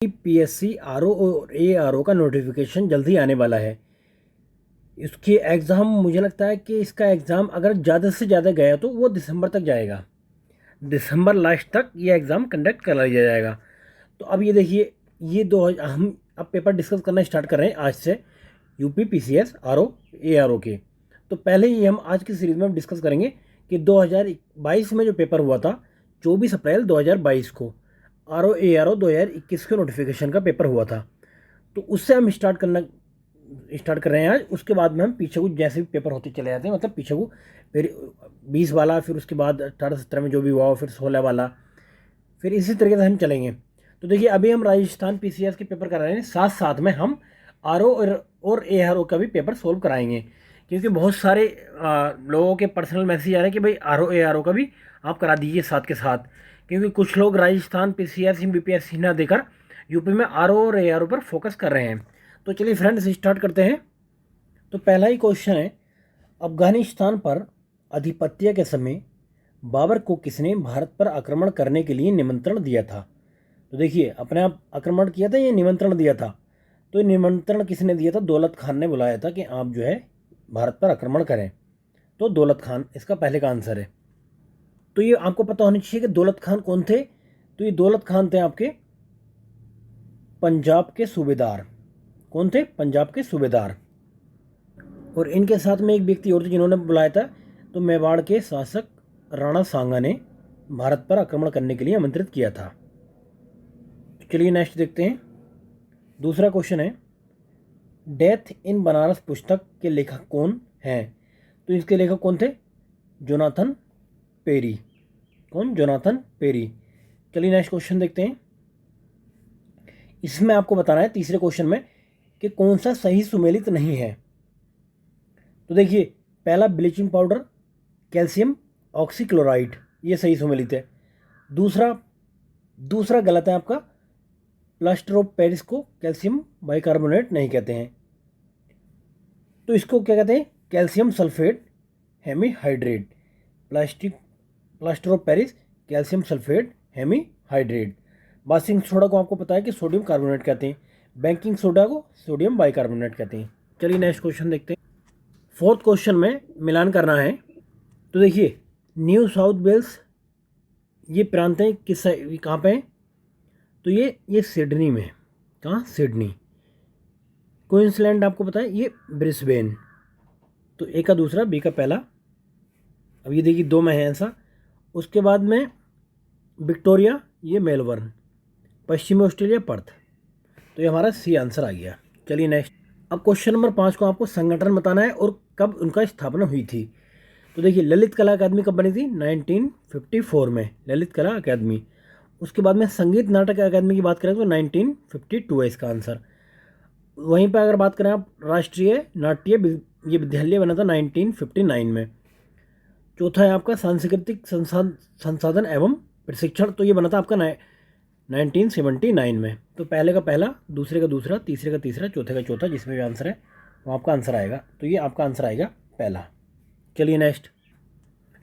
PSC RO और ARO का notification जल्दी आने वाला है। इसके एग्ज़ाम मुझे लगता है कि इसका एग्ज़ाम अगर ज़्यादा से ज़्यादा गया तो वो दिसंबर तक जाएगा। दिसंबर लास्ट तक ये एग्ज़ाम कंडक्ट करा लिया जाएगा। तो अब ये देखिए, ये दो हम अब पेपर डिस्कस करना स्टार्ट कर रहे हैं आज से, यूपी पीसीएस आरओ एआरओ के। तो पहले ही हम आज की सीरीज़ में हम डिस्कस करेंगे कि 2022 में जो पेपर हुआ था 24 अप्रैल 2022 को आरओ एआरओ 2021 के नोटिफिकेशन का पेपर हुआ था। तो उससे हम स्टार्ट कर रहे हैं आज। उसके बाद में हम पीछे को जैसे भी पेपर होते चले जाते हैं, मतलब पीछे को फिर 20 वाला, फिर उसके बाद 18-17 में जो भी हुआ, फिर 16 वाला, फिर इसी तरीके से हम चलेंगे। तो देखिए, अभी हम राजस्थान पीसीएस के पेपर करा रहे हैं, साथ साथ में हम आरओ और एआरओ का भी पेपर सोल्व कराएंगे, क्योंकि बहुत सारे लोगों के पर्सनल मैसेज आ रहे हैं कि भाई आरओ एआरओ का भी आप करा दीजिए साथ के साथ, क्योंकि कुछ लोग राजस्थान पीसीएस बीपीएससी ना देकर यूपी में आरओ और एआरओ पर फोकस कर रहे हैं। तो चलिए फ्रेंड्स, स्टार्ट करते हैं। तो पहला ही क्वेश्चन है, अफगानिस्तान पर आधिपत्य के समय बाबर को किसने भारत पर आक्रमण करने के लिए निमंत्रण दिया था? तो देखिए, अपने आप आक्रमण किया था या निमंत्रण दिया था? तो निमंत्रण किसने दिया था? दौलत खान ने बुलाया था कि आप जो है भारत पर आक्रमण करें। तो दौलत खान इसका पहले का आंसर है। तो ये आपको पता होना चाहिए कि दौलत खान कौन थे। तो ये दौलत खान थे आपके पंजाब के सूबेदार। कौन थे? पंजाब के सूबेदार। और इनके साथ में एक व्यक्ति और थे जिन्होंने बुलाया था, तो मेवाड़ के शासक राणा सांगा ने भारत पर आक्रमण करने के लिए आमंत्रित किया था। चलिए नेक्स्ट देखते हैं। दूसरा क्वेश्चन है, डेथ इन बनारस पुस्तक के लेखक कौन हैं? तो इसके लेखक कौन थे? Jonathan Perry. कौन? Jonathan Perry. चलिए नेक्स्ट क्वेश्चन देखते हैं। इसमें आपको बताना है, तीसरे क्वेश्चन में, कि कौन सा सही सुमेलित नहीं है। तो देखिए, पहला ब्लीचिंग पाउडर, कैल्शियम ऑक्सीक्लोराइड, ये सही सुमेलित है। दूसरा गलत है आपका, प्लास्टर ऑफ पेरिस को कैल्शियम बाइकार्बोनेट नहीं कहते हैं, तो इसको क्या कहते हैं? Calcium sulphate hemihydrate. Plaster of Paris calcium sulphate hemihydrate. Baking soda को आपको पता है कि सोडियम कार्बोनेट कहते हैं, बेकिंग सोडा को सोडियम बाइकार्बोनेट कहते हैं। चलिए नेक्स्ट क्वेश्चन देखते हैं। फोर्थ क्वेश्चन में मिलान करना है। तो देखिए, न्यू साउथ वेल्स ये प्रांत है किस, कहाँ पे है? तो ये सिडनी में। कहाँ? सिडनी। क्वींसलैंड आपको पता है, ये ब्रिस्बेन। तो ए का दूसरा, बी का पहला। अब ये देखिए, दो में है ऐसा। उसके बाद में विक्टोरिया, ये मेलबर्न। पश्चिमी ऑस्ट्रेलिया पर्थ। तो ये हमारा सी आंसर आ गया। चलिए नेक्स्ट। अब क्वेश्चन नंबर 5 को आपको संगठन बताना है और कब उनका स्थापना हुई थी। तो देखिए, ललित कला अकादमी कब बनी थी? 1954 में ललित कला अकादमी। उसके बाद में संगीत नाटक अकादमी की बात करें तो 1952 है इसका आंसर। वहीं पर अगर बात करें आप, राष्ट्रीय नाट्य ये विद्यालय बना था 1959 में। चौथा है आपका सांस्कृतिक संसाधन एवं प्रशिक्षण, तो ये बना था आपका 1979 में। तो पहले का पहला, दूसरे का दूसरा, तीसरे का तीसरा, चौथे का चौथा, जिसमें भी आंसर है वो आपका आंसर आएगा। तो ये आपका आंसर आएगा पहला। चलिए नेक्स्ट।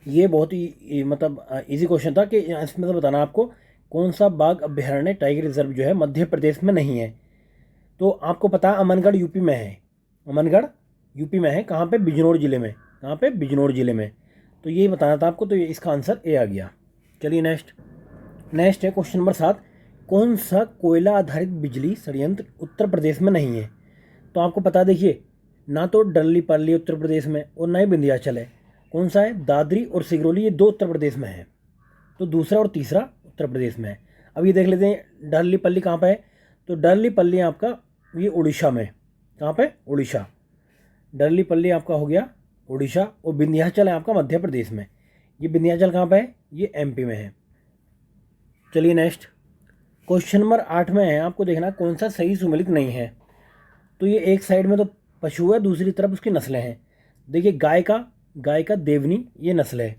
ये बहुत ही मतलब इजी क्वेश्चन था कि इसमें से बताना आपको कौन सा बाघ अभ्यारण्य, टाइगर रिजर्व जो है मध्य प्रदेश में नहीं है। तो आपको पता है अमनगढ़ यूपी में है। अमनगढ़ यूपी में है। कहाँ पे? बिजनौर जिले में। कहाँ पे? बिजनौर जिले में। तो यही बताना था आपको। तो ये इसका आंसर ए आ गया। चलिए नेक्स्ट है क्वेश्चन नंबर 7। कौन सा कोयला आधारित बिजली संयंत्र उत्तर प्रदेश में नहीं है? तो आपको पता, देखिए, ना तो डल्लीपल्ली उत्तर प्रदेश में और ना ही विंध्याचल है। कौन सा है? दादरी और सिगरौली, ये दो उत्तर प्रदेश में है। तो दूसरा और तीसरा उत्तर प्रदेश में है। अब ये देख लेते हैं डल्लीपल्ली कहाँ पर है। तो डल्लीपल्ली आपका ये उड़ीसा में। कहाँ पे? उड़ीसा। डल्लीपल्ली आपका हो गया उड़ीसा। और विंध्याचल है आपका मध्य प्रदेश में। ये विंध्याचल कहाँ पे है? ये एमपी में है। चलिए नेक्स्ट। क्वेश्चन नंबर 8 में है, आपको देखना कौन सा सही सुमेलित नहीं है। तो ये एक साइड में तो पशु है, दूसरी तरफ उसकी नस्लें हैं। देखिए, गाय का देवनी, ये नस्ल है।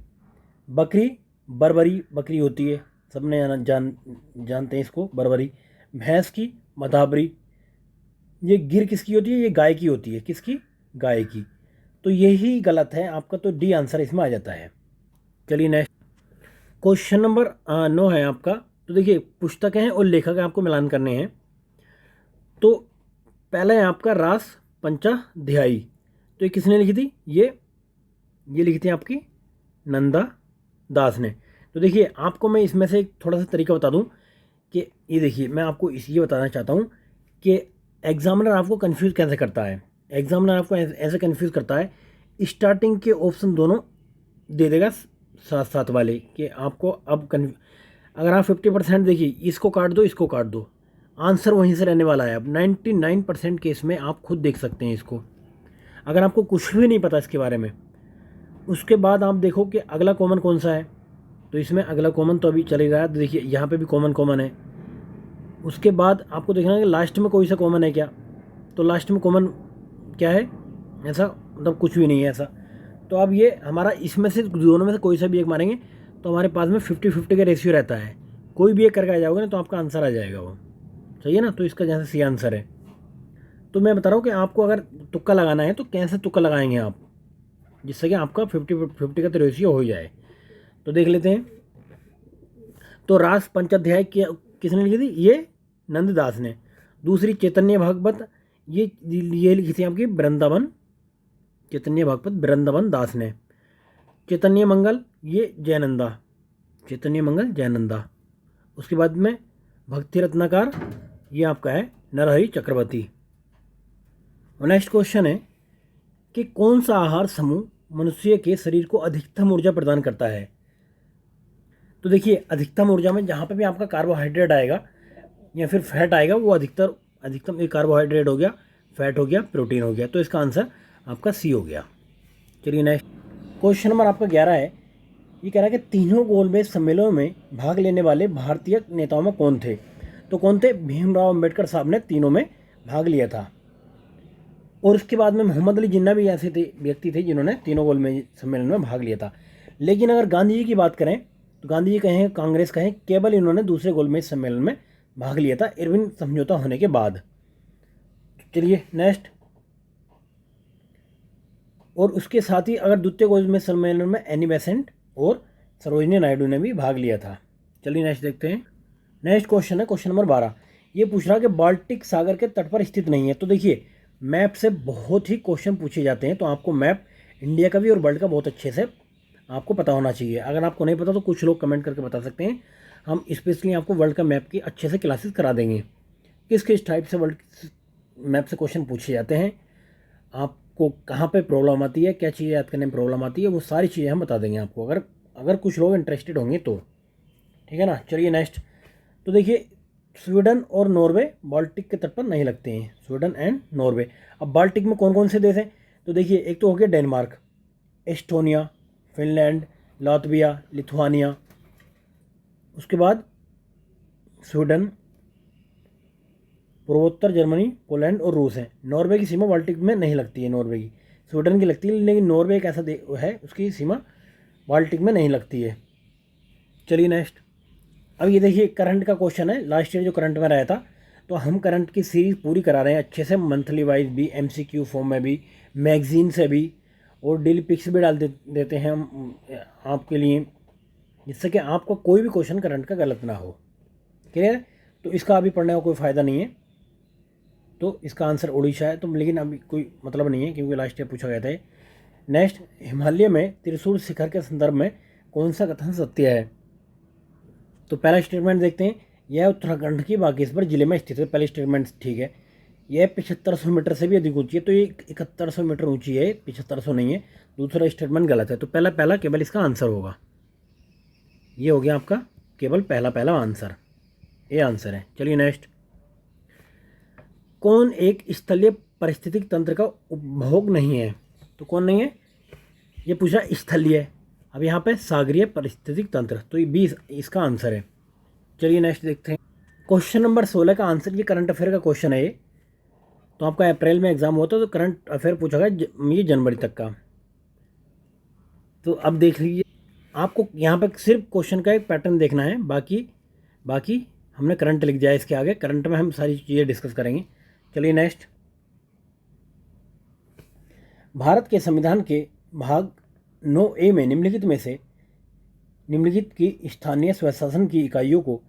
बकरी, बर्बरी बकरी होती है, सबने जानते हैं इसको, बर्बरी। भैंस की मधाबरी। ये गिर किसकी होती है? ये गाय की होती है। किसकी? गाय की। तो यही गलत है आपका। तो डी आंसर इसमें आ जाता है। चलिए नेक्स्ट। क्वेश्चन नंबर 9 है आपका। तो देखिए, पुस्तकें हैं और लेखक हैं, आपको मिलान करने हैं। तो पहला है आपका रास पंचाध्यायी, तो ये किसने लिखी थी? ये लिखी थी आपकी नंदा दास ने। तो देखिए आपको मैं इसमें से एक थोड़ा सा तरीका बता दूं कि ये देखिए मैं आपको ये बताना चाहता हूँ कि एग्जामिनर आपको कंफ्यूज कैसे करता है। एग्जामिनर आपको ऐसे कंफ्यूज करता है, स्टार्टिंग के ऑप्शन दोनों दे देगा साथ साथ वाले कि आपको अब अगर आप 50% देखिए, इसको काट दो इसको काट दो, आंसर वहीं से रहने वाला है। अब 99% केस में आप खुद देख सकते हैं इसको, अगर आपको कुछ भी नहीं पता इसके बारे में। उसके बाद आप देखो कि अगला कॉमन कौन सा है, तो इसमें अगला कॉमन तो अभी चल ही रहा है, तो देखिए यहाँ पे भी कॉमन है। उसके बाद आपको देखना है कि लास्ट में कोई सा कॉमन है क्या, तो लास्ट में कॉमन क्या है? ऐसा मतलब कुछ भी नहीं है ऐसा। तो अब ये हमारा इसमें से दोनों में से कोई सा भी एक मारेंगे तो हमारे पास में 50-50 का रेशियो रहता है, कोई भी एक करके आ जाओगे ना तो आपका आंसर आ जाएगा वो, सही है ना। तो इसका जैसे सी आंसर है। तो मैं बता रहा हूँ कि आपको अगर तुक्का लगाना है तो कैसे तुक्का लगाएंगे आप, जिससे कि आपका 50-50 का तो रेशियो हो जाए। तो देख लेते हैं। तो रास पंचाध्याय किसने लिखी थी? ये नंददास ने। दूसरी चैतन्य भागवत, ये लिखी थी आपकी वृंदावन, चैतन्य भागवत वृंदावन दास ने। चैतन्य मंगल ये जयनंदा, चैतन्य मंगल जयनंदा। उसके बाद में भक्ति रत्नाकार ये आपका है नरहरि चक्रवर्ती। और नेक्स्ट क्वेश्चन है कि कौन सा आहार समूह मनुष्य के शरीर को अधिकतम ऊर्जा प्रदान करता है? तो देखिए अधिकतम ऊर्जा में जहाँ पे भी आपका कार्बोहाइड्रेट आएगा या फिर फैट आएगा वो अधिकतम एक कार्बोहाइड्रेट हो गया, फैट हो गया, प्रोटीन हो गया। तो इसका आंसर आपका सी हो गया। चलिए नेक्स्ट क्वेश्चन नंबर आपका 11 है। ये कह रहा है कि तीनों गोलमेज सम्मेलनों में भाग लेने वाले भारतीय नेताओं में कौन थे? तो कौन थे? भीमराव अम्बेडकर साहब ने तीनों में भाग लिया था। और उसके बाद में मोहम्मद अली जिन्ना भी ऐसे व्यक्ति थे जिन्होंने तीनों गोलमेज सम्मेलन में भाग लिया था। लेकिन अगर गांधी जी की बात करें तो गांधी जी कहें कांग्रेस कहें, केवल इन्होंने दूसरे गोलमेज सम्मेलन में भाग लिया था इरविन समझौता होने के बाद। चलिए नेक्स्ट। और उसके साथ ही अगर द्वितीय गोलमेज सम्मेलन में एनी बेसेंट और सरोजिनी नायडू ने भी भाग लिया था। चलिए नेक्स्ट देखते हैं। नेक्स्ट क्वेश्चन है क्वेश्चन नंबर 12। ये पूछ रहा कि बाल्टिक सागर के तट पर स्थित नहीं है। तो देखिए मैप से बहुत ही क्वेश्चन पूछे जाते हैं, तो आपको मैप इंडिया का भी और वर्ल्ड का बहुत अच्छे से आपको पता होना चाहिए। अगर आपको नहीं पता तो कुछ लोग कमेंट करके बता सकते हैं, हम स्पेशली आपको वर्ल्ड का मैप की अच्छे से क्लासेस करा देंगे। किस किस टाइप से वर्ल्ड मैप से क्वेश्चन पूछे जाते हैं, आपको कहाँ पे प्रॉब्लम आती है, क्या चीज़ें याद करने में प्रॉब्लम आती है, वो सारी चीज़ें हम बता देंगे आपको, अगर कुछ लोग इंटरेस्टेड होंगे तो, ठीक है ना। चलिए नेक्स्ट। तो देखिए स्वीडन और नॉर्वे बाल्टिक के तट पर नहीं लगते हैं, स्वीडन एंड नॉर्वे। अब बाल्टिक में कौन कौन से देश हैं? तो देखिए एक तो हो गया Denmark, Estonia, Finland, Latvia, Lithuania. उसके बाद स्वीडन, पूर्वोत्तर जर्मनी, पोलैंड और रूस है। नॉर्वे की सीमा बाल्टिक में नहीं लगती है, नॉर्वे की, स्वीडन की लगती है, लेकिन नॉर्वे एक ऐसा है उसकी सीमा बाल्टिक में नहीं लगती है। चलिए नेक्स्ट। अब ये देखिए करंट का क्वेश्चन है, लास्ट ईयर जो करंट में रहा था, तो हम करंट की सीरीज पूरी करा रहे हैं अच्छे से, मंथली वाइज भी, एमसीक्यू फॉर्म में भी, मैगजीन से भी, और डेली पिक्स भी डाल देते हैं हम आपके लिए, जिससे कि आपको कोई भी क्वेश्चन करंट का गलत ना हो। क्लियर है? तो इसका अभी पढ़ने का कोई फ़ायदा नहीं है। तो इसका आंसर उड़ीसा है, तो लेकिन अभी कोई मतलब नहीं है क्योंकि लास्ट ईयर पूछा गया था। नेक्स्ट, हिमालय में त्रिशूल शिखर के संदर्भ में कौन सा कथन सत्य है? तो पहला स्टेटमेंट देखते हैं, यह उत्तराखंड के बागेश्वर जिले में स्थित है। पहली स्टेटमेंट ठीक है। यह 7500 मीटर से भी अधिक ऊंची है, तो ये 7100 मीटर ऊंची है, 7500 नहीं है। दूसरा स्टेटमेंट गलत है, तो पहला केवल इसका आंसर होगा। ये हो गया आपका केवल पहला आंसर, ये आंसर है। चलिए नेक्स्ट। कौन एक स्थलीय पारिस्थितिक तंत्र का उपभोग नहीं है? तो कौन नहीं है? ये पूछा स्थलीय, अब यहाँ पे सागरीय पारिस्थितिक तंत्र, तो ये भी इसका आंसर है। चलिए नेक्स्ट देखते हैं। क्वेश्चन नंबर 16 का आंसर, ये करंट अफेयर का क्वेश्चन है ये, तो आपका अप्रैल में एग्जाम होता है, तो करंट अफेयर पूछा गया ये जनवरी तक का। तो अब देख लीजिए, आपको यहाँ पर सिर्फ क्वेश्चन का एक पैटर्न देखना है, बाकी हमने करंट लिख दिया है इसके आगे, करंट में हम सारी चीज़ें डिस्कस करेंगे। चलिए नेक्स्ट। भारत के संविधान के भाग 9A में निम्नलिखित की स्थानीय स्वशासन की इकाइयों को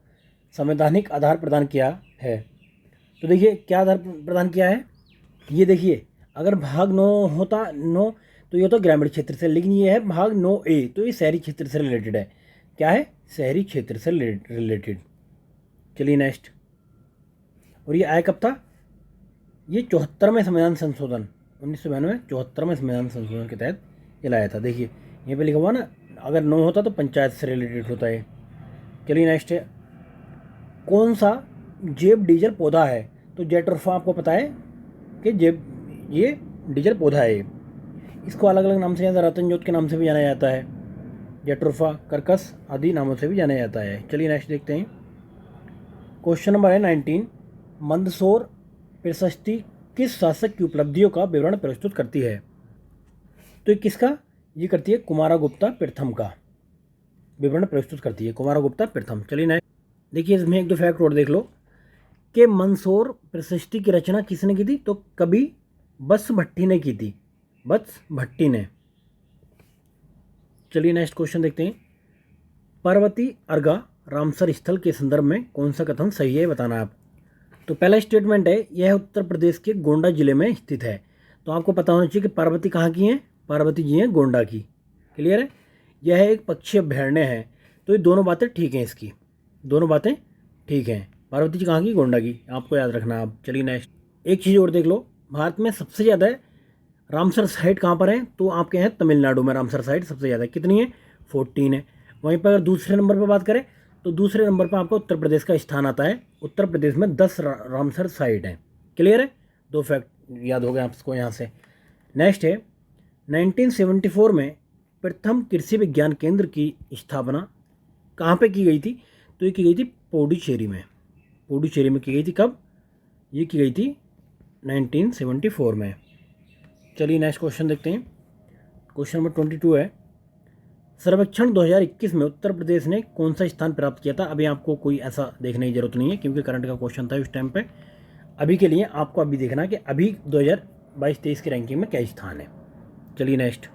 संवैधानिक आधार प्रदान किया है। तो देखिए क्या आधार प्रदान किया है, ये देखिए अगर भाग 9 होता 9 तो ये तो ग्रामीण क्षेत्र से, लेकिन ये है भाग 9A, तो ये शहरी क्षेत्र से रिलेटेड है। क्या है, शहरी क्षेत्र से रिलेटेड। चलिए नेक्स्ट। और ये आया कब था, ये 74वें संविधान संशोधन 1992 74वें संविधान संशोधन के तहत ये लाया था। देखिए यहाँ पे लिखा हुआ ना, अगर 9 होता तो पंचायत से रिलेटेड होता है। चलिए नेक्स्ट है, कौन सा जैव डीजल पौधा है, तो जेट्रोफा आपको पता है कि ये डीजल पौधा है। इसको अलग अलग नाम से जैसे रतन जोत के नाम से भी जाना जाता है, जेट्रोफा, कर्कस आदि नामों से भी जाना जाता है। चलिए नेक्स्ट देखते हैं। क्वेश्चन नंबर है 19, मंदसौर प्रशस्ति किस शासक की उपलब्धियों का विवरण प्रस्तुत करती है, तो ये किसका, ये करती है कुमारगुप्ता प्रथम का विवरण प्रस्तुत करती है, कुमारगुप्ता प्रथम। चलिए नेक्स्ट देखिए, इसमें एक दो फैक्ट और देख लो कि मंदसौर प्रशस्ति की रचना किसने की थी, तो कवि बस भट्टी ने की थी, बस भट्टी ने। चलिए नेक्स्ट क्वेश्चन देखते हैं। पार्वती अर्गा रामसर स्थल के संदर्भ में कौन सा कथन सही है, बताना आप। तो पहला स्टेटमेंट है, यह उत्तर प्रदेश के गोंडा जिले में स्थित है। तो आपको पता होना चाहिए कि पार्वती कहाँ की हैं, पार्वती जी हैं गोंडा की। क्लियर है। यह एक पक्षी अभ्यारण्य है, तो ये दोनों बातें ठीक हैं, इसकी दोनों बातें ठीक हैं। पार्वती जी कहाँ की, गोंडा की, आपको याद रखना आप। चलिए नेक्स्ट, एक चीज़ और देख लो, भारत में सबसे ज़्यादा रामसर साइट कहाँ पर है, तो आपके हैं तमिलनाडु में रामसर साइट सबसे ज़्यादा, कितनी है, 14 है। वहीं पर अगर दूसरे नंबर पर बात करें तो दूसरे नंबर पर आपका उत्तर प्रदेश का स्थान आता है। उत्तर प्रदेश में 10 रामसर साइट हैं। क्लियर है, दो फैक्ट याद हो गए आपको यहाँ से। नेक्स्ट है, 1974 में प्रथम कृषि विज्ञान केंद्र की स्थापना कहाँ पे की गई थी, तो ये की गई थी पुडुचेरी में, पुडुचेरी में की गई थी। कब, ये की गई थी 1974 में। चलिए नेक्स्ट क्वेश्चन देखते हैं। क्वेश्चन नंबर 22 है, सर्वेक्षण 2021 में उत्तर प्रदेश ने कौन सा स्थान प्राप्त किया था। अभी आपको कोई ऐसा देखने की जरूरत नहीं है, क्योंकि करंट का क्वेश्चन था उस टाइम पे। अभी के लिए आपको अभी देखना है कि अभी 2022-23 की रैंकिंग में क्या स्थान है। चलिए नेक्स्ट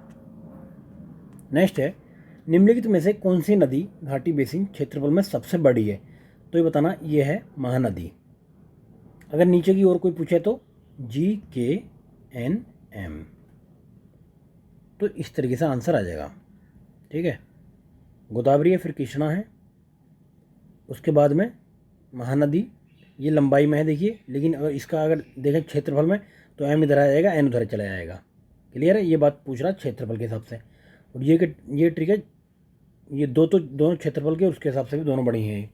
है, निम्नलिखित में से कौन सी नदी घाटी बेसिन क्षेत्रफल में सबसे बड़ी है, तो ये बताना, ये है महानदी। अगर नीचे की ओर कोई पूछे तो GKNM, तो इस तरीके से आंसर आ जाएगा। ठीक है, गोदावरी है, फिर कृष्णा है, उसके बाद में महानदी, ये लंबाई में है देखिए, लेकिन अगर इसका अगर देखें क्षेत्रफल में तो M इधर आ जाएगा, N उधर चला जाएगा। क्लियर है, ये बात पूछ रहा क्षेत्रफल के हिसाब से। और ये ट्रिक है, ये दोनों क्षेत्रफल के उसके हिसाब से भी दोनों बड़ी हैं।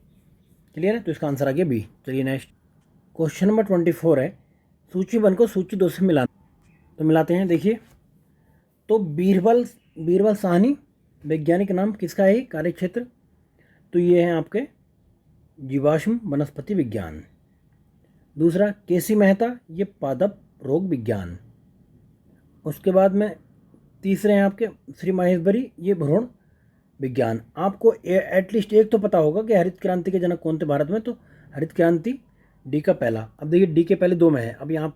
क्लियर है, तो इसका आंसर आ गया B। चलिए नेक्स्ट, क्वेश्चन नंबर 24 है, सूची 1 को सूची 2 से मिलाना, तो मिलाते हैं। देखिए, तो बीरबल साहनी वैज्ञानिक नाम किसका है, कार्यक्षेत्र, तो ये है आपके जीवाश्म वनस्पति विज्ञान। दूसरा, केसी मेहता, ये पादप रोग विज्ञान। उसके बाद में तीसरे हैं आपके श्री महेशवरी, ये भ्रूण विज्ञान। आपको एटलीस्ट एक तो पता होगा कि हरित क्रांति के जनक कौन थे भारत में, तो हरित क्रांति डी का पहला। अब देखिए डी के पहले 2 में है, अब यहाँ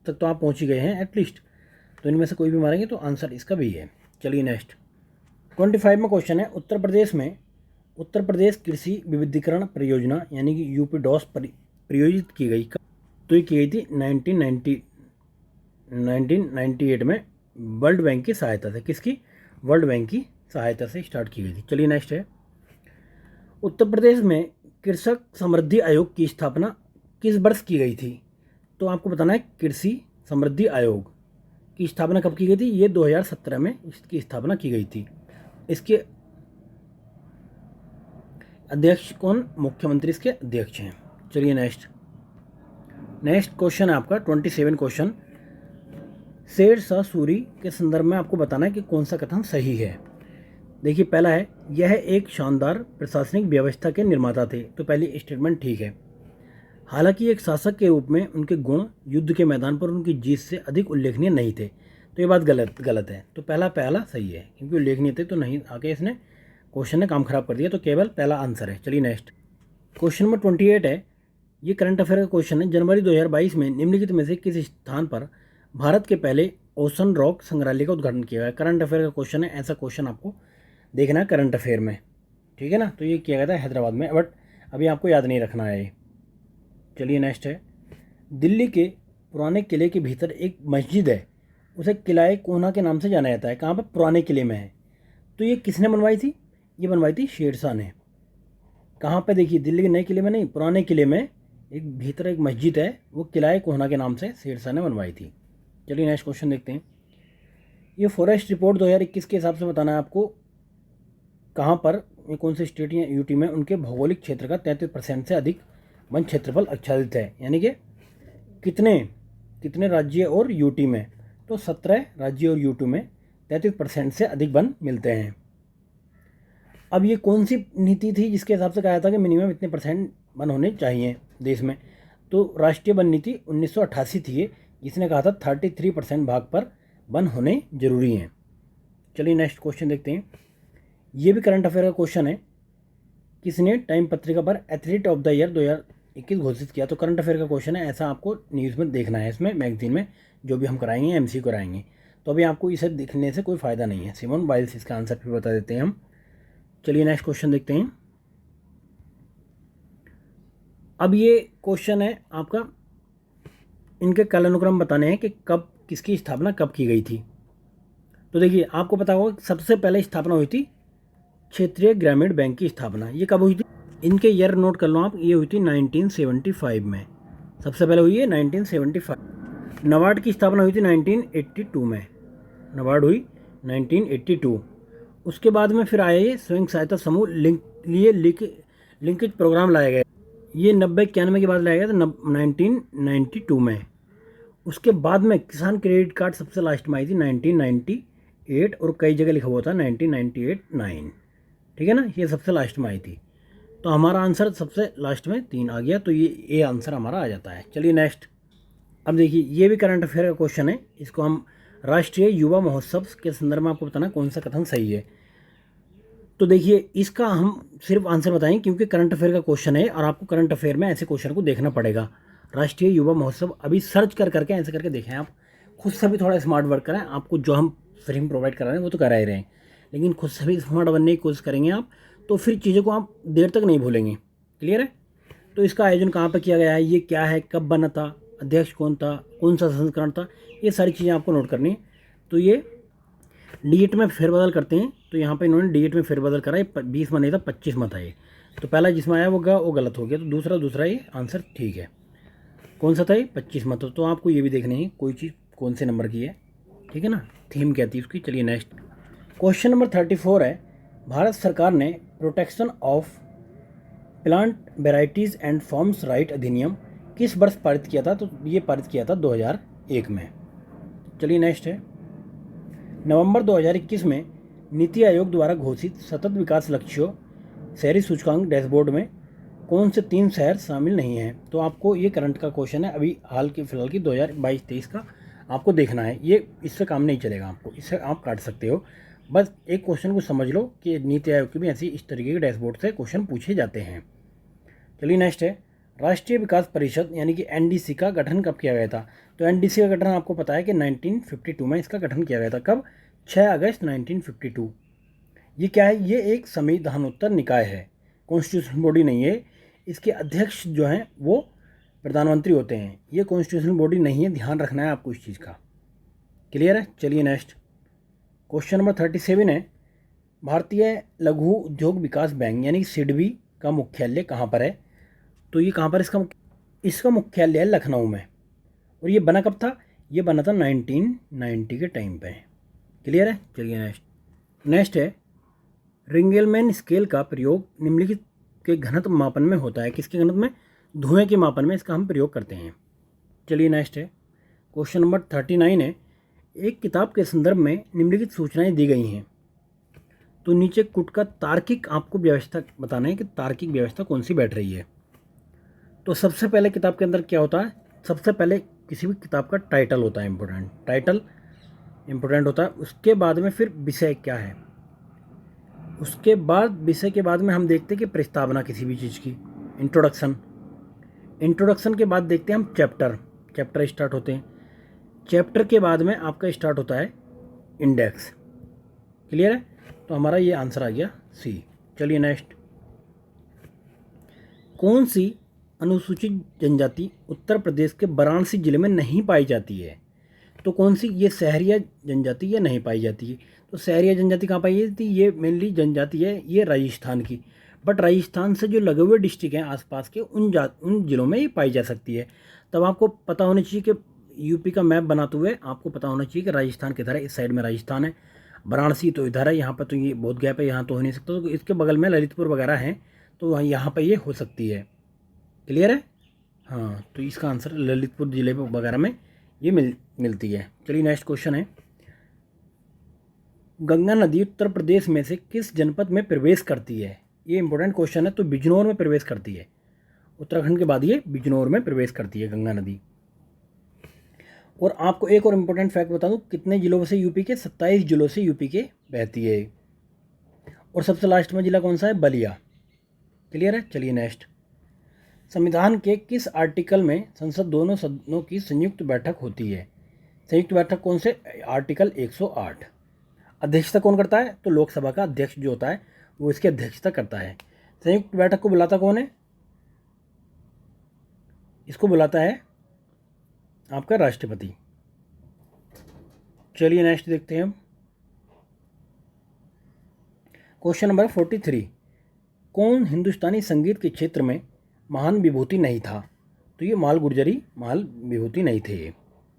तक तो आप पहुँच ही गए हैं एटलीस्ट, तो इनमें से कोई भी मारेंगे तो आंसर इसका भी है। चलिए नेक्स्ट, 25 में क्वेश्चन है, उत्तर उत्तर प्रदेश कृषि विविधीकरण परियोजना यानी कि यूपीडॉस प्रयोजित की गई, तो ये की गई थी 1998 में वर्ल्ड बैंक की सहायता से। किसकी, वर्ल्ड बैंक की सहायता से स्टार्ट की गई थी। चलिए नेक्स्ट है, उत्तर प्रदेश में कृषक समृद्धि आयोग की स्थापना किस वर्ष की गई थी, तो आपको बताना है कृषि समृद्धि आयोग की स्थापना कब की गई थी, ये 2017 में इसकी स्थापना की गई थी। इसके अध्यक्ष कौन, मुख्यमंत्री इसके अध्यक्ष हैं। चलिए नेक्स्ट क्वेश्चन है आपका 27 क्वेश्चन, शेर शाह सूरी के संदर्भ में आपको बताना है कि कौन सा कथन सही है। देखिए पहला है, यह एक शानदार प्रशासनिक व्यवस्था के निर्माता थे, तो पहली स्टेटमेंट ठीक है। हालांकि एक शासक के रूप में उनके गुण युद्ध के मैदान पर उनकी जीत से अधिक उल्लेखनीय नहीं थे, तो ये बात गलत है। तो पहला सही है, क्योंकि उल्लेखनीय थे तो नहीं, आगे इसने क्वेश्चन ने काम खराब कर दिया, तो केवल पहला आंसर है। चलिए नेक्स्ट, क्वेश्चन नंबर 28 है, ये करंट अफेयर का क्वेश्चन है। जनवरी 2022 में निम्नलिखित में से किस स्थान पर भारत के पहले ओशन रॉक संग्रहालय का उद्घाटन किया गया। करंट अफेयर का क्वेश्चन है, ऐसा क्वेश्चन आपको देखना है करंट अफेयर में, ठीक है ना। तो ये किया गया था हैदराबाद में, बट अभी आपको याद नहीं रखना है। चलिए नेक्स्ट है, दिल्ली के पुराने किले के भीतर एक मस्जिद है, उसे किलाए कोहना के नाम से जाना जाता है। कहाँ पर? पुराने किले में है। तो ये किसने बनवाई थी? ये बनवाई थी शेरशाह ने। कहाँ पे? देखिए, दिल्ली के नए किले में नहीं, पुराने किले में एक भीतर एक मस्जिद है, वो किलाए कोहना के नाम से शेरशाह ने बनवाई थी। चलिए नेक्स्ट क्वेश्चन देखते हैं। ये फॉरेस्ट रिपोर्ट 2021 के हिसाब से बताना है आपको कहाँ पर, ये कौन से स्टेट या यूटी में उनके भौगोलिक क्षेत्र का 33% से अधिक वन क्षेत्रफल आच्छादित है। यानी कि कितने कितने राज्य और यूटी में? तो 17 राज्य और यूटी में 33% से अधिक वन मिलते हैं। अब ये कौन सी नीति थी जिसके हिसाब से कहा था कि मिनिमम इतने परसेंट वन होने चाहिए देश में? तो राष्ट्रीय वन नीति 1988 थी, जिसने कहा था 33% भाग पर वन होने जरूरी हैं। चलिए नेक्स्ट क्वेश्चन देखते हैं। ये भी करंट अफेयर का क्वेश्चन है। किसने टाइम पत्रिका पर एथलीट ऑफ द ईयर 2021 घोषित किया? तो करंट अफेयर का क्वेश्चन है, ऐसा आपको न्यूज़ में देखना है, इसमें मैगजीन में जो भी हम कराएंगे एमसी कराएंगे। तो अभी आपको इसे देखने से कोई फ़ायदा नहीं है। सिमोन बाइल्स इसका आंसर फिर बता देते हैं हम। चलिए नेक्स्ट क्वेश्चन देखते हैं। अब ये क्वेश्चन है आपका, इनके कालानुक्रम बताने हैं कि कब किसकी स्थापना कब की गई थी। तो देखिए, आपको पता होगा सबसे पहले स्थापना हुई थी क्षेत्रीय ग्रामीण बैंक की स्थापना। ये कब हुई थी? इनके ईयर नोट कर लो आप। ये हुई थी 1975 में, सबसे पहले हुई है 1975। नबार्ड की स्थापना हुई थी 1982 में, नबार्ड हुई 1982। उसके बाद में फिर आया ये स्वयं सहायता समूह लिंकेज प्रोग्राम लाया गया। ये 90-91 के बाद लाया गया था 1992 में। उसके बाद में किसान क्रेडिट कार्ड सबसे लास्ट में आई थी 1998, और कई जगह लिखा हुआ था 1998-9। ठीक है ना, ये सबसे लास्ट में आई थी। तो हमारा आंसर सबसे लास्ट में 3 आ गया, तो ये आंसर हमारा आ जाता है। चलिए नेक्स्ट। अब देखिए, ये भी करंट अफेयर का क्वेश्चन है। इसको हम राष्ट्रीय युवा महोत्सव के संदर्भ में आपको बताना कौन सा कथन सही है। तो देखिए, इसका हम सिर्फ आंसर बताएं क्योंकि करंट अफेयर का क्वेश्चन है और आपको करंट अफेयर में ऐसे क्वेश्चन को देखना पड़ेगा। राष्ट्रीय युवा महोत्सव अभी सर्च करके ऐसे करके देखें आप, खुद से भी थोड़ा स्मार्ट वर्क करें। आपको जो हम फ्री में प्रोवाइड करा रहे हैं वो तो करा ही रहे हैं, लेकिन खुद से भी स्मार्ट बनने की कोशिश करेंगे आप, तो फिर चीज़ों को आप देर तक नहीं भूलेंगे। क्लियर है? तो इसका आयोजन कहाँ पर किया गया है, ये क्या है, कब बना था, अध्यक्ष कौन था, कौन सा संस्करण था, ये सारी चीज़ें आपको नोट करनी है। तो ये डीएट में फेरबदल करते हैं, तो यहाँ पे इन्होंने डीएट में फेरबदल करा, ये 20 में नहीं था 25 में था ये। तो पहला जिसमें आया वो गलत हो गया, तो दूसरा ये आंसर ठीक है। कौन सा था ये? 25 में। तो आपको ये भी देखनी है कोई चीज़ कौन से नंबर की है। ठीक है ना, थीम क्या थी उसकी। चलिए नेक्स्ट क्वेश्चन नंबर 34 है। भारत सरकार ने protection of plant varieties and forms right अधिनियम किस वर्ष पारित किया था? तो ये पारित किया था 2001 में। चलिए नेक्स्ट है। नवंबर 2021 में नीति आयोग द्वारा घोषित सतत विकास लक्ष्यों शहरी सूचकांक डैशबोर्ड में कौन से 3 शहर शामिल नहीं हैं? तो आपको ये करंट का क्वेश्चन है, अभी हाल की फिलहाल की 2022-23 का आपको देखना है। ये इससे काम नहीं चलेगा, आपको इससे आप काट सकते हो। बस एक क्वेश्चन को समझ लो कि नीति आयोग की भी ऐसी इस तरीके के डैशबोर्ड से क्वेश्चन पूछे जाते हैं। चलिए नेक्स्ट है। राष्ट्रीय विकास परिषद यानी कि एनडीसी का गठन कब किया गया था? तो एनडीसी का गठन आपको पता है कि 1952 में इसका गठन किया गया था। कब? 6 अगस्त 1952। ये क्या है? ये एक संविधानोत्तर निकाय है, कॉन्स्टिट्यूशनल बॉडी नहीं है। इसके अध्यक्ष जो हैं वो प्रधानमंत्री होते हैं। ये कॉन्स्टिट्यूशनल बॉडी नहीं है, ध्यान रखना है आपको इस चीज़ का। क्लियर है? चलिए नेक्स्ट क्वेश्चन नंबर 37 है। भारतीय लघु उद्योग विकास बैंक यानी सिडबी का मुख्यालय कहाँ पर है? तो ये कहाँ पर इसका मुख्यालय है लखनऊ में। और ये बना कब था? ये बना था 1990 के टाइम पे। क्लियर है? चलिए नेक्स्ट है। रिंगलमैन स्केल का प्रयोग निम्नलिखित के घनत्व मापन में होता है। किसके घनत्व में? धुएं के मापन में इसका हम प्रयोग करते हैं। चलिए नेक्स्ट है। क्वेश्चन नंबर 39 है। एक किताब के संदर्भ में निम्नलिखित सूचनाएं दी गई हैं। तो नीचे कुट का तार्किक आपको व्यवस्था बताना है कि तार्किक व्यवस्था कौन सी बैठ रही है। तो सबसे पहले किताब के अंदर क्या होता है? सबसे पहले किसी भी किताब का टाइटल होता है इम्पोर्टेंट, टाइटल इम्पोर्टेंट होता है। उसके बाद में फिर विषय क्या है, उसके बाद विषय के बाद में हम देखते हैं कि प्रस्तावना किसी भी चीज़ की, इंट्रोडक्शन के बाद देखते हैं हम चैप्टर स्टार्ट होते हैं। चैप्टर के बाद में आपका स्टार्ट होता है इंडेक्स। क्लियर है? तो हमारा ये आंसर आ गया सी। चलिए नेक्स्ट। कौन सी अनुसूचित जनजाति उत्तर प्रदेश के वाराणसी जिले में नहीं पाई जाती है? तो कौन सी? ये सहरिया जनजाति ये नहीं पाई जाती है। तो सहरिया जनजाति कहाँ पाई जाती है? ये मेनली जनजाति है ये राजस्थान की, बट राजस्थान से जो लगे हुए डिस्ट्रिक्ट हैं आसपास के उन जिलों में ये पाई जा सकती है। तब आपको पता होना चाहिए कि यूपी का मैप बनाते हुए आपको पता होना चाहिए कि राजस्थान किधर है। इस साइड में राजस्थान है, वाराणसी तो इधर है, यहाँ पर तो ये बहुत गैप है, यहाँ तो हो नहीं सकता, तो इसके बगल में ललितपुर वगैरह हैं, तो वहाँ यहाँ पर ये हो सकती है। क्लियर है? हाँ, तो इसका आंसर ललितपुर जिले वगैरह में ये मिलती है। चलिए नेक्स्ट क्वेश्चन है, गंगा नदी उत्तर प्रदेश में से किस जनपद में प्रवेश करती है? ये इंपॉर्टेंट क्वेश्चन है। तो बिजनौर में प्रवेश करती है, उत्तराखंड के बाद ये बिजनौर में प्रवेश करती है गंगा नदी। और आपको एक और इम्पोर्टेंट फैक्ट बता दूं, कितने जिलों से यूपी के? 27 जिलों से यूपी के बहती है। और सबसे लास्ट में जिला कौन सा है? बलिया। क्लियर है? चलिए नेक्स्ट, संविधान के किस आर्टिकल में संसद दोनों सदनों की संयुक्त बैठक होती है? संयुक्त बैठक कौन से? आर्टिकल 108। अध्यक्षता कौन करता है? तो लोकसभा का अध्यक्ष जो होता है वो इसकी अध्यक्षता करता है। संयुक्त बैठक को बुलाता कौन है? इसको बुलाता है आपका राष्ट्रपति। चलिए नेक्स्ट देखते हैं हम, क्वेश्चन नंबर 43, कौन हिंदुस्तानी संगीत के क्षेत्र में महान विभूति नहीं था? तो ये माल गुर्जरी महान विभूति नहीं थे।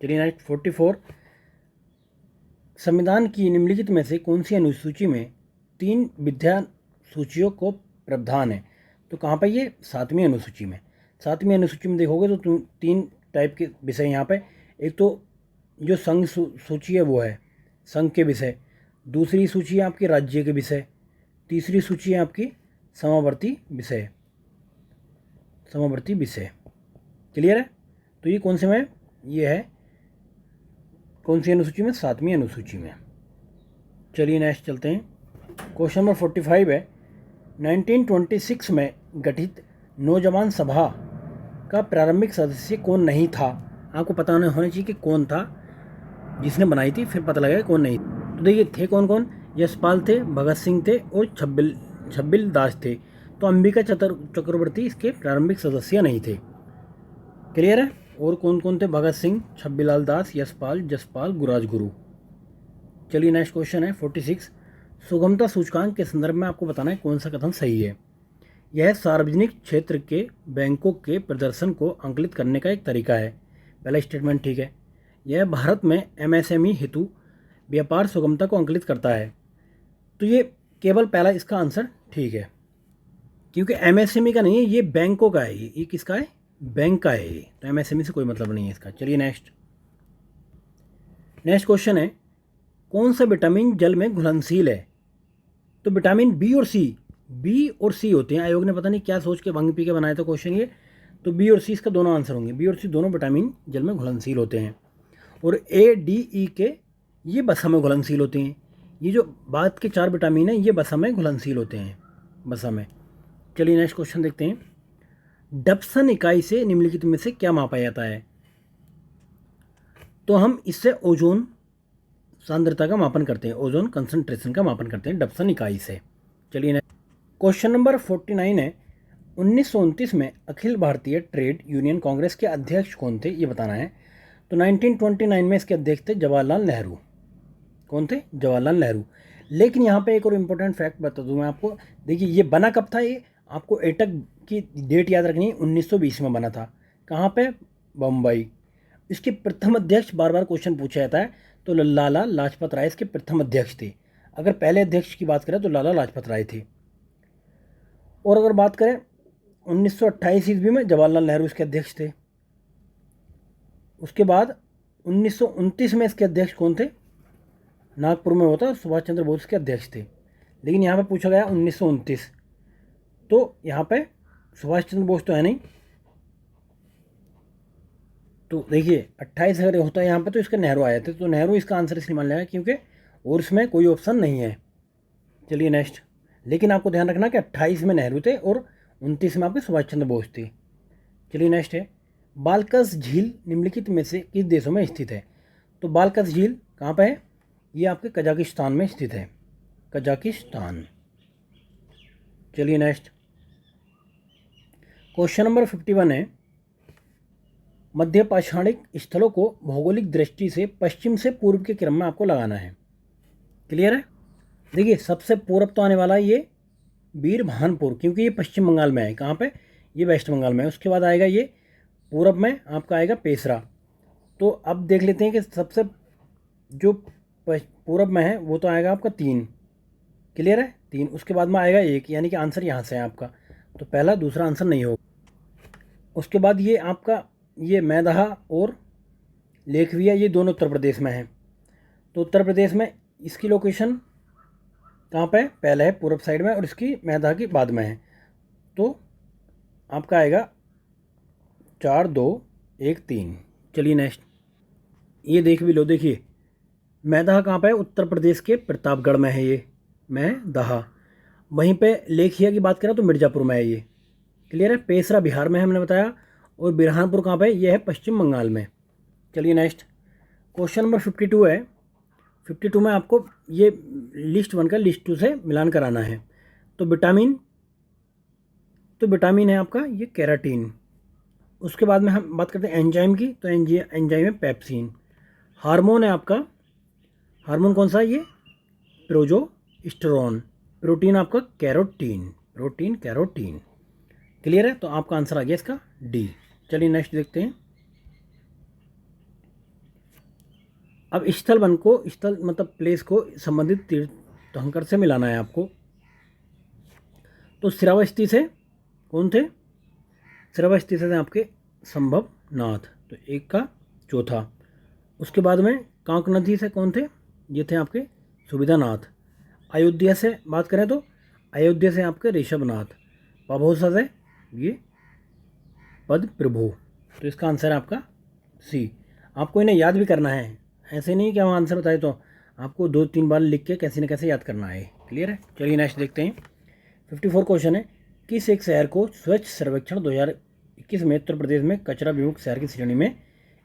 चलिए नेक्स्ट 44, संविधान की निम्नलिखित में से कौन सी अनुसूची में 3 विद्या सूचियों को प्रावधान है? तो कहाँ पर? ये 7वीं अनुसूची में। 7वीं अनुसूची में देखोगे तो 3 टाइप के विषय यहाँ पे, एक तो जो संघ सूची है वो है संघ के विषय, दूसरी सूची है आपकी राज्य के विषय, तीसरी सूची है आपकी समावर्ती विषय। क्लियर है? तो ये कौन से में? ये है कौन सी अनुसूची में? 7वीं अनुसूची में। चलिए नेक्स्ट चलते हैं, क्वेश्चन नंबर 45 है, 1926 में गठित नौजवान सभा का प्रारंभिक सदस्य कौन नहीं था? आपको पता होना चाहिए कि कौन था जिसने बनाई थी, फिर पता लगेगा कौन नहीं। तो देखिए थे कौन कौन, यशपाल थे, भगत सिंह थे और छब्बिल दास थे। तो अंबिका चक्रवर्ती इसके प्रारंभिक सदस्य नहीं थे। क्लियर है? और कौन कौन थे? भगत सिंह, छब्बीलाल दास, यशपाल, जसपाल, गुराजगुरु। चलिए नेक्स्ट क्वेश्चन है 46, सुगमता सूचकांक के संदर्भ में आपको बताना है कौन सा कथन सही है? यह सार्वजनिक क्षेत्र के बैंकों के प्रदर्शन को अंकलित करने का एक तरीका है। पहला स्टेटमेंट ठीक है। यह भारत में एमएसएमई हेतु व्यापार सुगमता को अंकलित करता है। तो ये केवल पहला इसका आंसर ठीक है, क्योंकि एमएसएमई का नहीं है, ये बैंकों का है। ये किसका है? बैंक का है ये, तो एमएसएमई से कोई मतलब नहीं है इसका। चलिए नेक्स्ट क्वेश्चन है, कौन सा विटामिन जल में घुलनशील है? तो विटामिन बी और सी होते हैं। आयोग ने पता नहीं क्या सोच के भंग पी के बनाया था क्वेश्चन ये, तो बी और सी इसका दोनों आंसर होंगे। बी और सी दोनों विटामिन जल में घुलनशील होते हैं। और ए डी ई के ये बसा में घुलनशील होते हैं। ये जो बात के 4 विटामिन हैं ये बसा में घुलनशील होते हैं, बसा में। चलिए नेक्स्ट क्वेश्चन देखते हैं, डप्सन इकाई से निम्नलिखित में से क्या मापा जाता है? तो हम इससे ओजोन सांद्रता का मापन करते हैं, ओजोन कंसंट्रेशन का मापन करते हैं डप्सन इकाई से। चलिए क्वेश्चन नंबर 49 है, 1929 में अखिल भारतीय ट्रेड यूनियन कांग्रेस के अध्यक्ष कौन थे? ये बताना है। तो 1929 में इसके अध्यक्ष थे जवाहरलाल नेहरू। कौन थे? जवाहरलाल नेहरू। लेकिन यहाँ पे एक और इम्पोर्टेंट फैक्ट बता दूँ मैं आपको। देखिए ये बना कब था? ये आपको एटक की डेट याद रखनी है, 1920 में बना था। कहाँ पे? बम्बई। इसके प्रथम अध्यक्ष बार बार क्वेश्चन पूछा जाता है, तो लाला लाजपत राय इसके प्रथम अध्यक्ष थे। अगर पहले अध्यक्ष की बात करें तो लाला लाजपत राय थे। और अगर बात करें 1928 ईस्वी में जवाहरलाल नेहरू इसके अध्यक्ष थे। उसके बाद 1929 में इसके अध्यक्ष कौन थे? नागपुर में होता, सुभाष चंद्र बोस के अध्यक्ष थे। लेकिन यहाँ पे पूछा गया 1929, तो यहाँ पे सुभाष चंद्र बोस तो है नहीं। तो देखिए 28 अगर होता है यहाँ पे तो इसके नेहरू आए थे, तो नेहरू इसका आंसर इसलिए मान लिया क्योंकि और इसमें कोई ऑप्शन नहीं है। चलिए नेक्स्ट, लेकिन आपको ध्यान रखना कि 28 में नेहरू थे और 29 में आपके सुभाष चंद्र बोस थे। चलिए नेक्स्ट है, बालकस झील निम्नलिखित में से किस देशों में स्थित है? तो बालकस झील कहाँ पे है? ये आपके कजाकिस्तान में स्थित है, कजाकिस्तान। चलिए नेक्स्ट क्वेश्चन नंबर 51 है, मध्य पाषाणिक स्थलों को भौगोलिक दृष्टि से पश्चिम से पूर्व के क्रम में आपको लगाना है। क्लियर है? देखिए सबसे पूर्व तो आने वाला है ये बीरभानपुर, क्योंकि ये पश्चिम बंगाल में है। कहाँ पे? ये वेस्ट बंगाल में है। उसके बाद आएगा ये पूर्व में आपका आएगा पेसरा। तो अब देख लेते हैं कि सबसे जो पूर्व में है वो तो आएगा आपका 3। क्लियर है? 3। उसके बाद में आएगा 1, यानी कि आंसर यहाँ से है आपका। तो पहला दूसरा आंसर नहीं होगा। उसके बाद ये आपका ये मैदहा और लेखविया, ये दोनों उत्तर प्रदेश में हैं। तो उत्तर प्रदेश में इसकी लोकेशन कहाँ पे है? पहले है पूर्व साइड में, और इसकी मैदहा की बाद में है। तो आपका आएगा 4 2 1 3। चलिए नेक्स्ट, ये देख भी लो। देखिए मैदहा कहाँ पे है? उत्तर प्रदेश के प्रतापगढ़ में है ये मैदहा। वहीं पे लेखिया की बात करें तो मिर्ज़ापुर में है ये। क्लियर है? पेसरा बिहार में है, हमने बताया। और बिरहानपुर कहाँ पे है? ये है पश्चिम बंगाल में। चलिए नेक्स्ट, क्वेश्चन नंबर 52 है। 52 में आपको ये लिस्ट 1 का लिस्ट 2 से मिलान कराना है। तो विटामिन है आपका ये केराटिन। उसके बाद में हम बात करते हैं एंजाइम की, तो एंजाइम है पेप्सिन। हार्मोन है आपका, हार्मोन कौन सा है? ये प्रोजेस्टेरोन। प्रोटीन आपका कैरोटीन। क्लियर है? तो आपका आंसर आ गया इसका डी। चलिए नेक्स्ट देखते हैं। अब स्थल मतलब प्लेस को संबंधित तीर्थंकर से मिलाना है आपको। तो श्रावस्ती से कौन थे? श्रावस्ती से आपके संभव नाथ, तो 1 का चौथा। उसके बाद में कांक नदी से कौन थे? ये थे आपके सुविधानाथ। अयोध्या से बात करें तो अयोध्या से आपके ऋषभनाथ। पाभौसा से ये पद प्रभु। तो इसका आंसर है आपका सी। आपको इन्हें याद भी करना है, ऐसे नहीं कि हम आंसर बताए, तो आपको 2-3 बार लिख के कैसे न कैसे याद करना है। क्लियर है? चलिए नेक्स्ट देखते हैं। 54 क्वेश्चन है, किस एक शहर को स्वच्छ सर्वेक्षण 2021 में उत्तर प्रदेश में कचरा विमुक्त शहर की श्रेणी में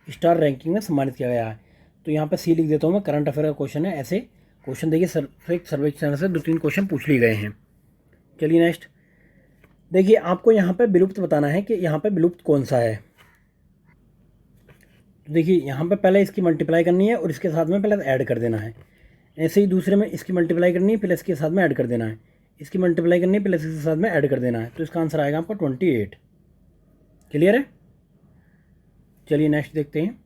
स्टार रैंकिंग में सम्मानित किया गया है? तो यहाँ पर सी लिख देता हूँ मैं। करंट अफेयर का क्वेश्चन है। ऐसे क्वेश्चन देखिए स्वच्छ सर्वेक्षण से 2-3 क्वेश्चन पूछ लिए गए हैं। चलिए नेक्स्ट देखिए, आपको यहाँ पे विलुप्त बताना है कि यहाँ पे विलुप्त कौन सा है। तो देखिए यहाँ पे पहले इसकी मल्टीप्लाई करनी है और इसके साथ में पहले ऐड कर देना है। ऐसे ही दूसरे में इसकी मल्टीप्लाई करनी है, फिर इसके साथ में ऐड कर देना है। इसकी मल्टीप्लाई करनी है, प्लस इसके साथ में ऐड कर देना है। तो इसका आंसर आएगा आपका 28। क्लियर है? चलिए नेक्स्ट देखते हैं।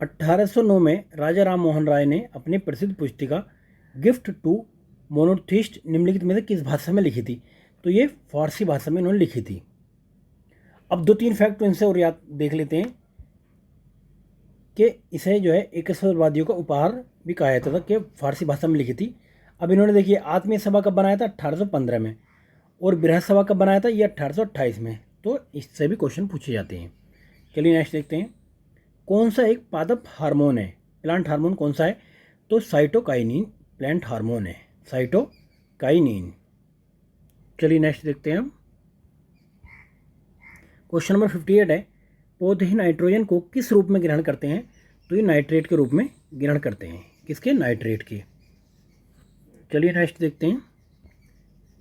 1809 में राजा राम मोहन राय ने अपनी प्रसिद्ध पुस्तिका गिफ्ट टू मोनोथिस्ट निम्नलिखित में से किस भाषा में लिखी थी? तो ये फारसी भाषा में इन्होंने लिखी थी। अब 2-3 फैक्ट इनसे और याद देख लेते हैं कि इसे जो है एकेश्वरवादियों का उपहार भी कहा जाता था कि फारसी भाषा में लिखी थी। अब इन्होंने देखिए आत्मीय सभा कब बनाया था? 1815 में। और बृहद सभा कब बनाया था? ये 1828 में। तो इससे भी क्वेश्चन पूछे जाते हैं। चलिए नेक्स्ट देखते हैं। कौन सा एक पादप हार्मोन है? प्लांट हार्मोन कौन सा है? तो साइटोकाइनिन प्लांट हार्मोन है, साइटोकाइनिन। चलिए नेक्स्ट देखते हैं हम। क्वेश्चन नंबर 58 है, पौधे नाइट्रोजन को किस रूप में ग्रहण करते हैं? तो ये नाइट्रेट के रूप में ग्रहण करते हैं। किसके? नाइट्रेट के। चलिए नेक्स्ट देखते हैं।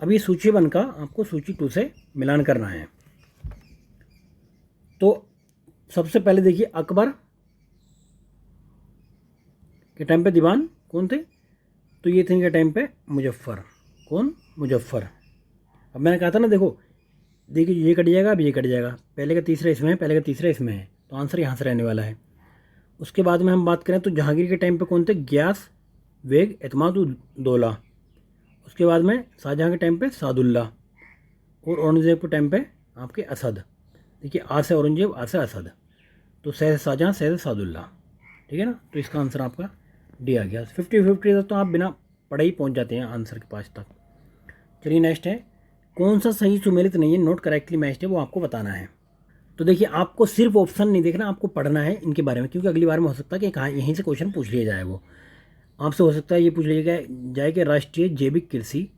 अभी सूची 1 का आपको सूची 2 से मिलान करना है। तो सबसे पहले देखिए अकबर के टाइम पे दीवान कौन थे? तो ये थे इनके टाइम पे मुजफ्फर। कौन? मुजफ्फर। अब मैंने कहा था ना, देखिए ये कट जाएगा, अब ये कट जाएगा। पहले का तीसरा इसमें है, पहले का तीसरा इसमें है, तो आंसर यहाँ से रहने वाला है। उसके बाद में हम बात करें तो जहांगीर के टाइम पे कौन थे? ग्यास बेग एतमादुद्दौला। उसके बाद में शाहजहाँ के टाइम पे सादुल्ला। और औरंगजेब के टाइम पे आपके असद। देखिए आ से औरंगजेब, आ से असद, तो सह शाहजहाँ, सह सादुल्ला। ठीक है ना? तो इसका आंसर आपका डी आ गया। 50-50 तक तो आप बिना पढ़े ही पहुँच जाते हैं आंसर के पास तक। चलिए नेक्स्ट है, कौन सा सही सुमेलित नहीं है, नोट करेक्टली मैच्ड है, वो आपको बताना है। तो देखिए आपको सिर्फ ऑप्शन नहीं देखना, आपको पढ़ना है इनके बारे में, क्योंकि अगली बार में हो सकता है कि कहाँ यहीं से क्वेश्चन पूछ लिया जाए। वो आपसे हो सकता है ये पूछ लिया जाए कि राष्ट्रीय जैविक कृषि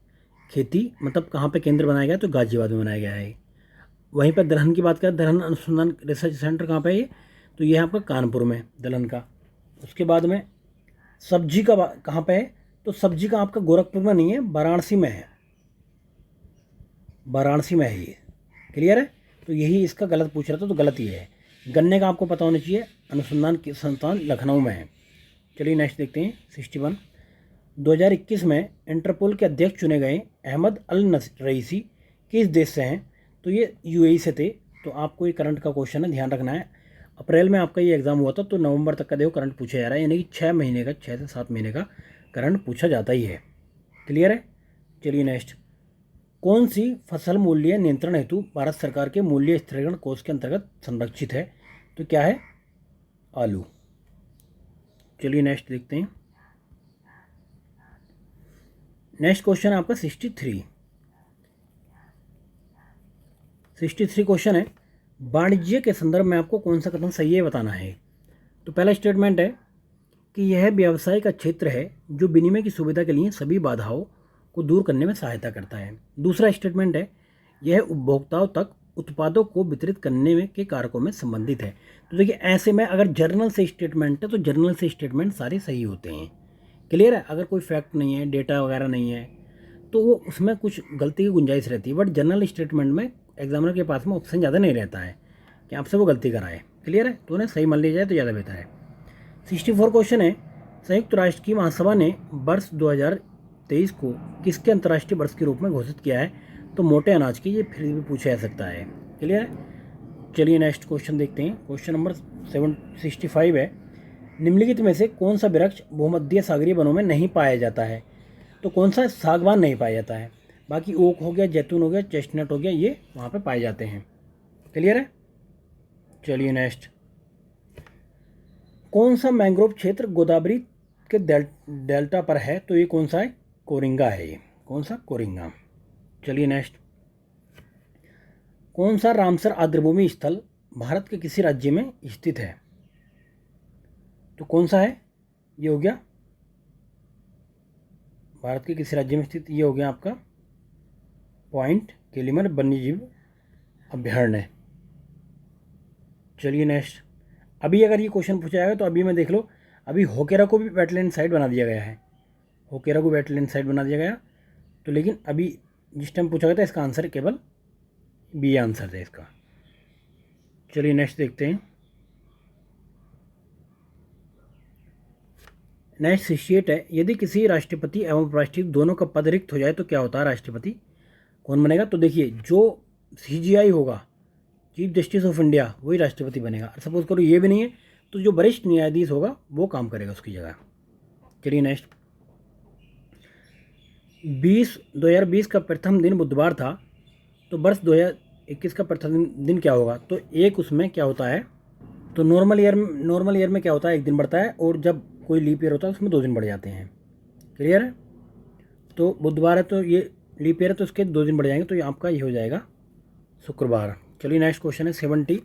खेती मतलब कहाँ पे केंद्र बनाया गया? तो गाजियाबाद में बनाया गया है। वहीं पर दलहन की बात करें, दलहन अनुसंधान रिसर्च सेंटर कहाँ पे है ये? तो ये आपका कानपुर में दलहन का। उसके बाद में सब्जी का कहाँ पे है? तो सब्जी का आपका गोरखपुर में नहीं है, वाराणसी में है। वाराणसी में है ये। क्लियर है, तो यही इसका गलत पूछ रहा था, तो गलत ये है। गन्ने का आपको पता होना चाहिए, अनुसंधान संस्थान लखनऊ में है। चलिए नेक्स्ट देखते हैं 61। 2021 में इंटरपोल के अध्यक्ष चुने गए अहमद अल रईसी किस देश से हैं? तो ये यूएई से थे। तो आपको ये करंट का क्वेश्चन है, ध्यान रखना है। अप्रैल में आपका ये एग्ज़ाम हुआ था, तो नवंबर तक का देखो करंट पूछा जा रहा है, यानी कि 6 महीने का, 6 से 7 महीने का करंट पूछा जाता ही है। क्लियर है। चलिए नेक्स्ट। कौन सी फसल मूल्य नियंत्रण हेतु भारत सरकार के मूल्य स्थिरीकरण कोष के अंतर्गत संरक्षित है? तो क्या है? आलू। चलिए नेक्स्ट देखते हैं। नेक्स्ट क्वेश्चन है आपका 63 क्वेश्चन है, वाणिज्य के संदर्भ में आपको कौन सा कथन सही है बताना है। तो पहला स्टेटमेंट है कि यह व्यवसाय का क्षेत्र है जो विनिमय की सुविधा के लिए सभी बाधाओं को दूर करने में सहायता करता है। दूसरा स्टेटमेंट है यह उपभोक्ताओं तक उत्पादों को वितरित करने में के कारकों में संबंधित है। तो देखिए ऐसे में अगर जर्नल से स्टेटमेंट है तो जर्नल से स्टेटमेंट सारे सही होते हैं। क्लियर है। अगर कोई फैक्ट नहीं है, डेटा वगैरह नहीं है, तो वो उसमें कुछ गलती की गुंजाइश रहती है। बट जर्नल स्टेटमेंट में एग्जामिनर के पास में ऑप्शन ज़्यादा नहीं रहता है कि आपसे वो गलती कराए। क्लियर है, तो उन्हें सही मान लिया जाए तो ज़्यादा बेहतर है। 64 क्वेश्चन है, संयुक्त राष्ट्र की महासभा ने वर्ष 2023 को किसके अंतर्राष्ट्रीय वर्ष के रूप में घोषित किया है? तो मोटे अनाज की। ये फिर भी पूछा जा सकता है। क्लियर है। चलिए नेक्स्ट क्वेश्चन देखते हैं। क्वेश्चन नंबर 65 है, निम्नलिखित में से कौन सा वृक्ष भूमध्य सागरीय वनों में नहीं पाया जाता है? तो कौन सा? सागवान नहीं पाया जाता है। बाकी ओक हो गया, जैतून हो गया, चेस्टनट हो गया, ये वहाँ पे पाए जाते हैं। क्लियर है। चलिए नेक्स्ट। कौन सा मैंग्रोव क्षेत्र गोदावरी के डेल्टा पर है? तो ये कौन सा है? कोरिंगा है ये। कौन सा? कोरिंगा। चलिए नेक्स्ट। कौन सा रामसर आर्द्रभूमि स्थल भारत के किसी राज्य में स्थित है? तो कौन सा है? ये हो गया भारत के किसी राज्य में स्थित, ये हो गया आपका पॉइंट केलिमर वन्यजीव अभ्यारण्य। चलिए नेक्स्ट। अभी अगर ये क्वेश्चन पूछा जाएगा तो अभी मैं देख लो, अभी होकेरा को भी वेटलैंड साइट बना दिया गया है। होकेरा को वेटलैंड साइट बना दिया गया। तो लेकिन अभी जिस टाइम पूछा गया था इसका आंसर केवल बी आंसर था इसका। चलिए नेक्स्ट देखते हैं। नेक्स्ट 68 है, यदि किसी राष्ट्रपति एवं उपराष्ट्रपति दोनों का पद रिक्त हो जाए तो क्या होता है? राष्ट्रपति कौन बनेगा? तो देखिए जो CJI होगा, चीफ जस्टिस ऑफ इंडिया, वही राष्ट्रपति बनेगा। सपोज करो ये भी नहीं है तो जो वरिष्ठ न्यायाधीश होगा वो काम करेगा उसकी जगह। चलिए नेक्स्ट। 2020 का प्रथम दिन बुधवार था, तो वर्ष 2021 का प्रथम दिन क्या होगा? तो एक उसमें क्या होता है, तो नॉर्मल ईयर में क्या होता है? एक दिन बढ़ता है, और जब कोई लीप ईयर होता है उसमें 2 दिन बढ़ जाते हैं। क्लियर है। तो बुधवार है तो ये लीप ईयर है तो उसके 2 दिन बढ़ जाएंगे, तो ये आपका ये हो जाएगा शुक्रवार। चलिए नेक्स्ट क्वेश्चन है 70।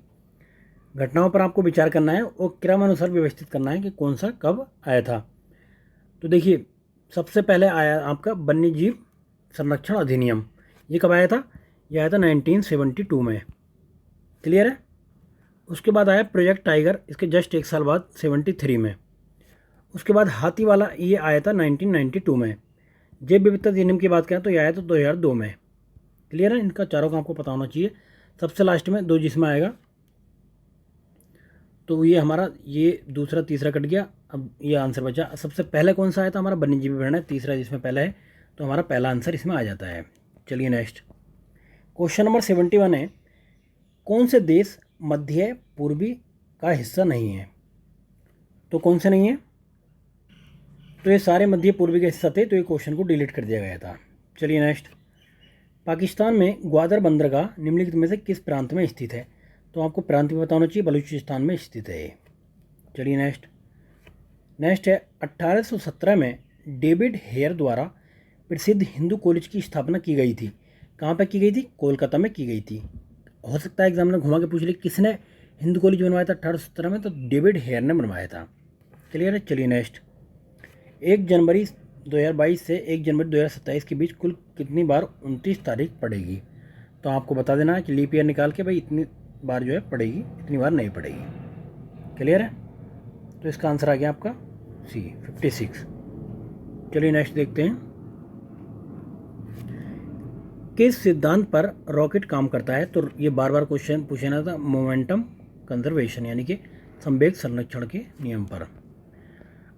घटनाओं पर आपको विचार करना है और क्रमानुसार व्यवस्थित करना है कि कौन सा कब आया था। तो देखिए सबसे पहले आया आपका वन्यजीव संरक्षण अधिनियम। ये कब आया था? ये आया था 1972 में। क्लियर है। उसके बाद आया प्रोजेक्ट टाइगर, इसके जस्ट 1 साल बाद 73 में। उसके बाद हाथी वाला ये आया था 1992 में। जैव विविधता अधिनियम की बात करें तो ये आया था 2002 में। क्लियर है। इनका चारों का आपको पता होना चाहिए। सबसे लास्ट में 2 जिसमें आएगा, तो ये हमारा ये दूसरा तीसरा कट गया, अब ये आंसर बचा। सबसे पहले कौन सा आया था? हमारा वन्यजीव अभ्यारण्य, तीसरा जिसमें पहला है, तो हमारा पहला आंसर इसमें आ जाता है। चलिए नेक्स्ट। क्वेश्चन नंबर 71 है, कौन से देश मध्य पूर्वी का हिस्सा नहीं है? तो कौन से नहीं है? तो ये सारे मध्य पूर्वी के हिस्सा थे, तो ये क्वेश्चन को डिलीट कर दिया गया था। चलिए नेक्स्ट। पाकिस्तान में ग्वादर बंदरगाह निम्नलिखित में से किस प्रांत में स्थित है? तो आपको प्रांत भी पता होना चाहिए, बलूचिस्तान में स्थित है। चलिए नेक्स्ट है 1817 में डेविड हेयर द्वारा प्रसिद्ध हिंदू कॉलेज की स्थापना की गई थी। कहाँ पर की गई थी? कोलकाता में की गई थी। हो सकता है एग्जाम में घुमा के पूछ ले किसने हिंदू कॉलेज बनवाया था 1817 में? तो डेविड हेयर ने बनवाया था। क्लियर है। चलिए नेक्स्ट। 1 जनवरी 2022 से 1 जनवरी 2027 के बीच कुल कितनी बार 29 तारीख पड़ेगी? तो आपको बता देना है कि लीप ईयर निकाल के भाई इतनी बार जो है पड़ेगी, इतनी बार नहीं पड़ेगी। क्लियर है। तो इसका आंसर आ गया आपका C 56। चलिए नेक्स्ट देखते हैं। किस सिद्धांत पर रॉकेट काम करता है? तो ये बार बार क्वेश्चन पूछा ना था, मोमेंटम कंजर्वेशन यानी कि संवेग संरक्षण के नियम पर।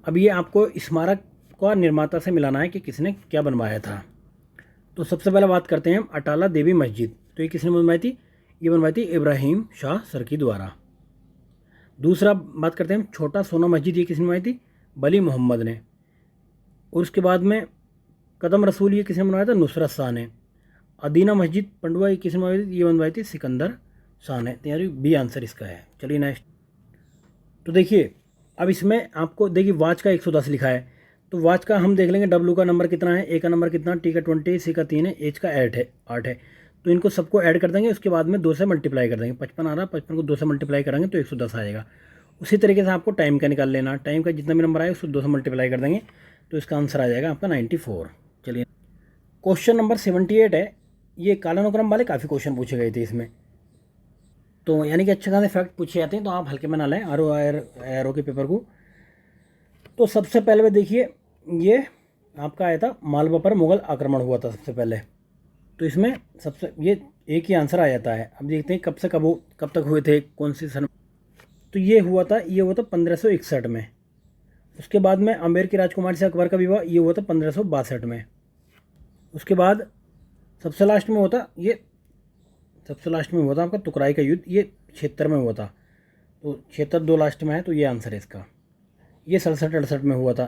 अब ये आपको स्मारक का निर्माता से मिलाना है कि किसने क्या बनवाया था। तो सबसे पहले बात करते हैं हम अटाला देवी मस्जिद। तो ये किसने बनवाई थी? ये बनवाई थी इब्राहिम शाह सरकी द्वारा। दूसरा बात करते हैं हम छोटा सोना मस्जिद। ये किसने बनवाई थी? वली मोहम्मद ने। और उसके बाद में कदम रसूल, ये किसने बनवाया था? नुसरत शाह ने। अदीना मस्जिद पंडुआ, ये किसने बनवाई थी? ये बनवाई थी सिकंदर शाह ने। तो यार बी आंसर इसका है। चलिए नेक्स्ट। तो देखिए अब इसमें आपको देखिए वाच का 110 लिखा है, तो वाच का हम देख लेंगे डब्ल्यू का नंबर कितना है, ए का नंबर कितना, टी का 20, सी का 3 है, एच का 8 है। तो इनको सबको ऐड कर देंगे, उसके बाद में 2 से मल्टीप्लाई कर देंगे। 55 आ रहा, 55 को 2 से मल्टीप्लाई करेंगे तो 110 आएगा। उसी तरीके से आपको टाइम का निकाल लेना, टाइम का जितना भी नंबर आए उसको 2 से मल्टीप्लाई कर देंगे तो इसका आंसर आ जाएगा आपका 94। चलिए क्वेश्चन नंबर 78 है। ये कालानुक्रम वाले काफ़ी क्वेश्चन पूछे गए थे इसमें, तो यानी कि अच्छे खासे फैक्ट पूछे जाते हैं, तो आप हल्के में ना लें आर ओ के पेपर को। तो सबसे पहले देखिए ये आपका आया था मालवा पर मुगल आक्रमण हुआ था सबसे पहले। तो इसमें सबसे ये एक ही आंसर आ जाता है। अब देखते हैं कब से कब तक हुए थे, कौन सी सन। तो ये हुआ था 1561 में। उसके बाद में अम्बेर की राजकुमारी से अकबर का विवाह, ये हुआ था 1562 में। उसके बाद सबसे लास्ट में हुआ था आपका तुकराई का युद्ध, ये 76 में हुआ था। तो 76 2 लास्ट में है, तो ये आंसर है इसका। ये 67-68 में हुआ था,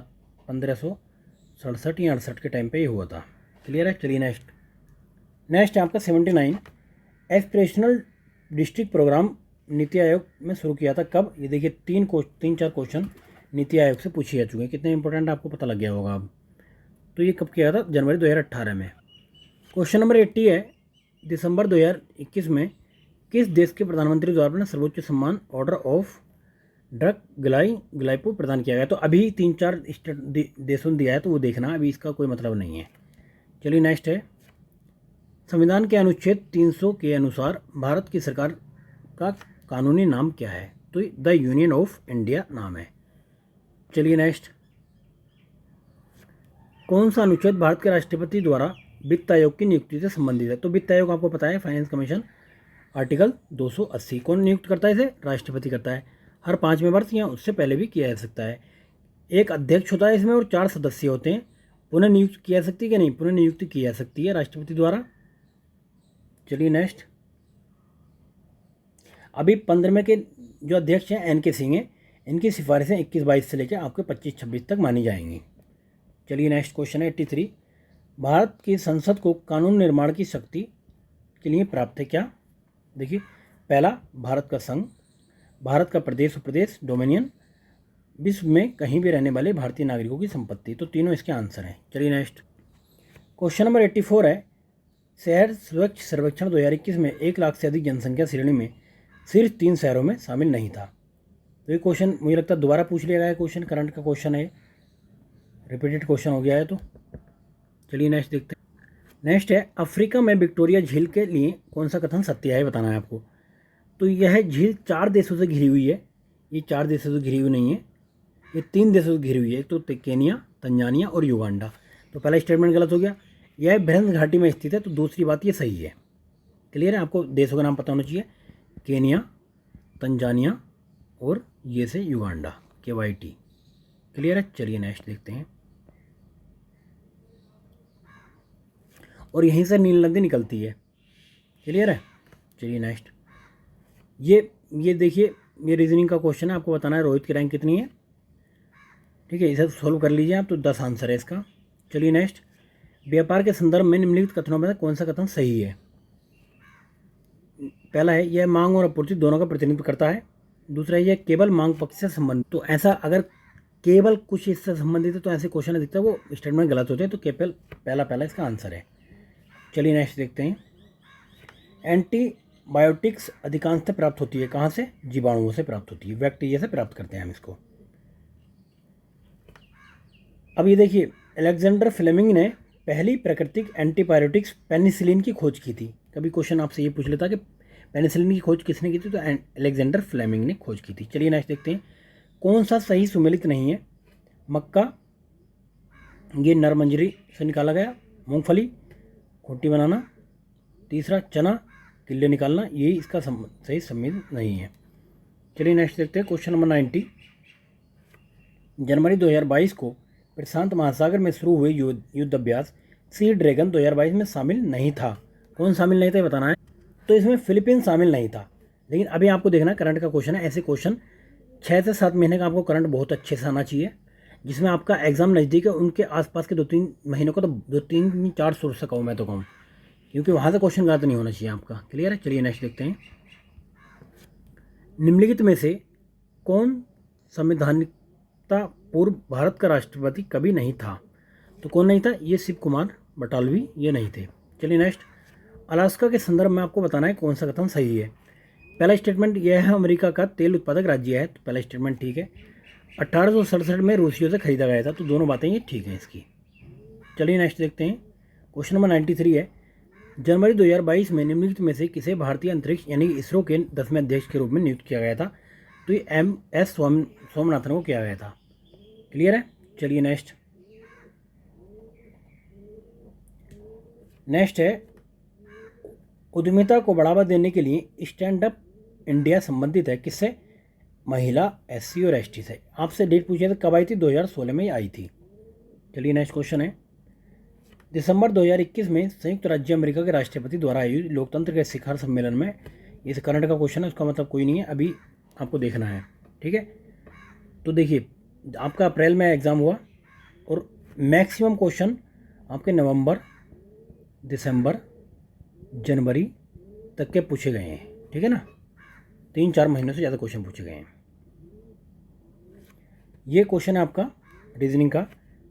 1567 या 68 के टाइम पे ये हुआ था। क्लियर है। चलिए नेक्स्ट है आपका 79। Aspirational district programme NITI Aayog में शुरू किया था कब? ये देखिए 3-4 क्वेश्चन नीति आयोग से पूछे जा चुके हैं, कितने इंपॉर्टेंट आपको पता लग गया होगा अब। तो ये कब किया था? जनवरी 2018 में। क्वेश्चन नंबर 80 है। दिसंबर 2021 में किस देश के प्रधानमंत्री द्वारा अपना सर्वोच्च सम्मान ऑर्डर ऑफ ड्रग ग्लाइपो प्रदान किया गया? तो अभी 3-4 देशों ने दिया है, तो वो देखना, अभी इसका कोई मतलब नहीं है। चलिए नेक्स्ट है। संविधान के अनुच्छेद 300 के अनुसार भारत की सरकार का कानूनी नाम क्या है? तो द यूनियन ऑफ इंडिया नाम है। चलिए नेक्स्ट। कौन सा अनुच्छेद भारत के राष्ट्रपति द्वारा वित्त आयोग की नियुक्ति से संबंधित है? तो वित्त आयोग आपको पता है फाइनेंस कमीशन, आर्टिकल 280। कौन नियुक्त करता है इसे? राष्ट्रपति करता है। हर 5वें वर्ष या उससे पहले भी किया जा सकता है। एक अध्यक्ष होता है इसमें और 4 सदस्य होते हैं। पुनः नियुक्त की जा सकती है कि नहीं? पुनः नियुक्ति की जा सकती है राष्ट्रपति द्वारा। चलिए नेक्स्ट। अभी 15वें के जो अध्यक्ष हैं एन के सिंह हैं, इनकी सिफारिशें 21-22 से लेकर आपके 25-26 तक मानी जाएंगी। चलिए नेक्स्ट क्वेश्चन है 83। भारत की संसद को कानून निर्माण की शक्ति के लिए प्राप्त है क्या? देखिए पहला भारत का संघ, भारत का प्रदेश उपप्रदेश डोमिनियन, विश्व में कहीं भी रहने वाले भारतीय नागरिकों की संपत्ति। तो तीनों इसके आंसर हैं। चलिए नेक्स्ट। क्वेश्चन नंबर 84 है। शहर स्वच्छ सर्वेक्षण 2021 में 1 लाख से अधिक जनसंख्या श्रेणी में सिर्फ 3 शहरों में शामिल नहीं था। तो ये क्वेश्चन मुझे लगता है दोबारा पूछ लिया गया है, क्वेश्चन करंट का क्वेश्चन है, रिपीटेड क्वेश्चन हो गया है। तो चलिए नेक्स्ट देखते हैं। नेक्स्ट है अफ्रीका में विक्टोरिया झील के लिए कौन सा कथन सत्य है, बताना है आपको। तो यह झील 4 देशों से घिरी हुई है। ये 4 देशों से घिरी हुई नहीं है, ये 3 देशों से घिरी हुई है। एक तो केनिया, तंजानिया और युगांडा। तो पहला स्टेटमेंट गलत हो गया। यह भ्रंश घाटी में स्थित है, तो दूसरी बात ये सही है। क्लियर है। आपको देशों का नाम पता होना चाहिए, केनिया, तंजानिया और ये से युगांडा, KYT। क्लियर है। चलिए नेक्स्ट देखते हैं। और यहीं से नील नदी निकलती है। क्लियर है। चलिए नेक्स्ट। ये देखिए ये रीजनिंग का क्वेश्चन है, आपको बताना है रोहित की रैंक कितनी है। ठीक है, इसे सोल्व कर लीजिए आप, तो 10 आंसर है इसका। चलिए नेक्स्ट। व्यापार के संदर्भ में निम्नलिखित कथनों में कौन सा कथन सही है? पहला है यह मांग और आपूर्ति दोनों का प्रतिनिधित्व करता है। दूसरा है यह केवल मांग पक्ष से संबंधित। तो ऐसा अगर केवल कुछ इससे संबंधित है तो ऐसे क्वेश्चन अधिकतर वो स्टेटमेंट गलत होते हैं। तो केवल पहला इसका आंसर है। चलिए नेक्स्ट देखते हैं। एंटीबायोटिक्स अधिकांशतः प्राप्त होती है कहाँ से? जीवाणुओं से प्राप्त होती है, बैक्टीरिया से प्राप्त करते हैं हम इसको। अब ये देखिए अलेक्जेंडर फ्लेमिंग ने पहली प्राकृतिक एंटीबायोटिक्स पेनिसिलिन की खोज की थी। कभी क्वेश्चन आपसे ये पूछ लेता कि पेनिसिलिन की खोज किसने की थी? तो अलेक्जेंडर फ्लेमिंग ने खोज की थी। चलिए नेक्स्ट देखते हैं। कौन सा सही सुमेलित नहीं है? मक्का, ये नरमंजरी से निकाला गया। मूंगफली, खोटी बनाना, तीसरा चना किले निकालना, यही इसका सही सम्मिलित नहीं है। चलिए नेक्स्ट देखते हैं क्वेश्चन नंबर 90। जनवरी 2022 को प्रशांत महासागर में शुरू हुए युद्ध अभ्यास सी ड्रैगन 2022 में शामिल नहीं था। कौन शामिल नहीं था बताना है। तो इसमें फिलीपींस शामिल नहीं था। लेकिन अभी आपको देखना करंट का क्वेश्चन है। ऐसे क्वेश्चन 6 से 7 महीने का आपको करंट बहुत अच्छे से आना चाहिए, जिसमें आपका एग्जाम नज़दीक है उनके आसपास के 2-3 महीनों का, तो 2-3-4 सोर्स से कहूँ मैं तो कहूँ, क्योंकि वहाँ से क्वेश्चन गलत नहीं होना चाहिए आपका। क्लियर है। चलिए नेक्स्ट देखते हैं। निम्नलिखित में से कौन संवैधानिकता पूर्व भारत का राष्ट्रपति कभी नहीं था। तो कौन नहीं था, ये शिव कुमार बटालवी ये नहीं थे। चलिए नेक्स्ट। अलास्का के संदर्भ में आपको बताना है कौन सा कथन सही है। पहला स्टेटमेंट यह है अमेरिका का तेल उत्पादक राज्य है, तो पहला स्टेटमेंट ठीक है। 1867 में रूसियों से खरीदा गया था, तो दोनों बातें ये ठीक हैं इसकी। चलिए नेक्स्ट देखते हैं। क्वेश्चन नंबर 93 है। जनवरी 2022 में निम्नलिखित में से किसे भारतीय अंतरिक्ष यानी इसरो के 10वें अध्यक्ष के रूप में नियुक्त किया गया था। तो ये MS स्वामीनाथन को किया गया था। क्लियर है। चलिए नेक्स्ट है उद्यमिता को बढ़ावा देने के लिए स्टैंड अप इंडिया संबंधित है किससे, महिला SC और ST से। आपसे डेट पूछी तो कब आई थी, 2016 में आई थी। चलिए नेक्स्ट क्वेश्चन है। दिसंबर 2021 में संयुक्त राज्य अमेरिका के राष्ट्रपति द्वारा आयोजित लोकतंत्र के शिखर सम्मेलन में, इस करंट का क्वेश्चन है, उसका मतलब कोई नहीं है, अभी आपको देखना है। ठीक है। तो देखिए आपका अप्रैल में एग्ज़ाम हुआ और मैक्सिमम क्वेश्चन आपके नवंबर, दिसंबर, जनवरी तक के पूछे गए हैं। ठीक है ना, 3-4 महीनों से ज़्यादा क्वेश्चन पूछे गए हैं। ये क्वेश्चन है आपका रीजनिंग का।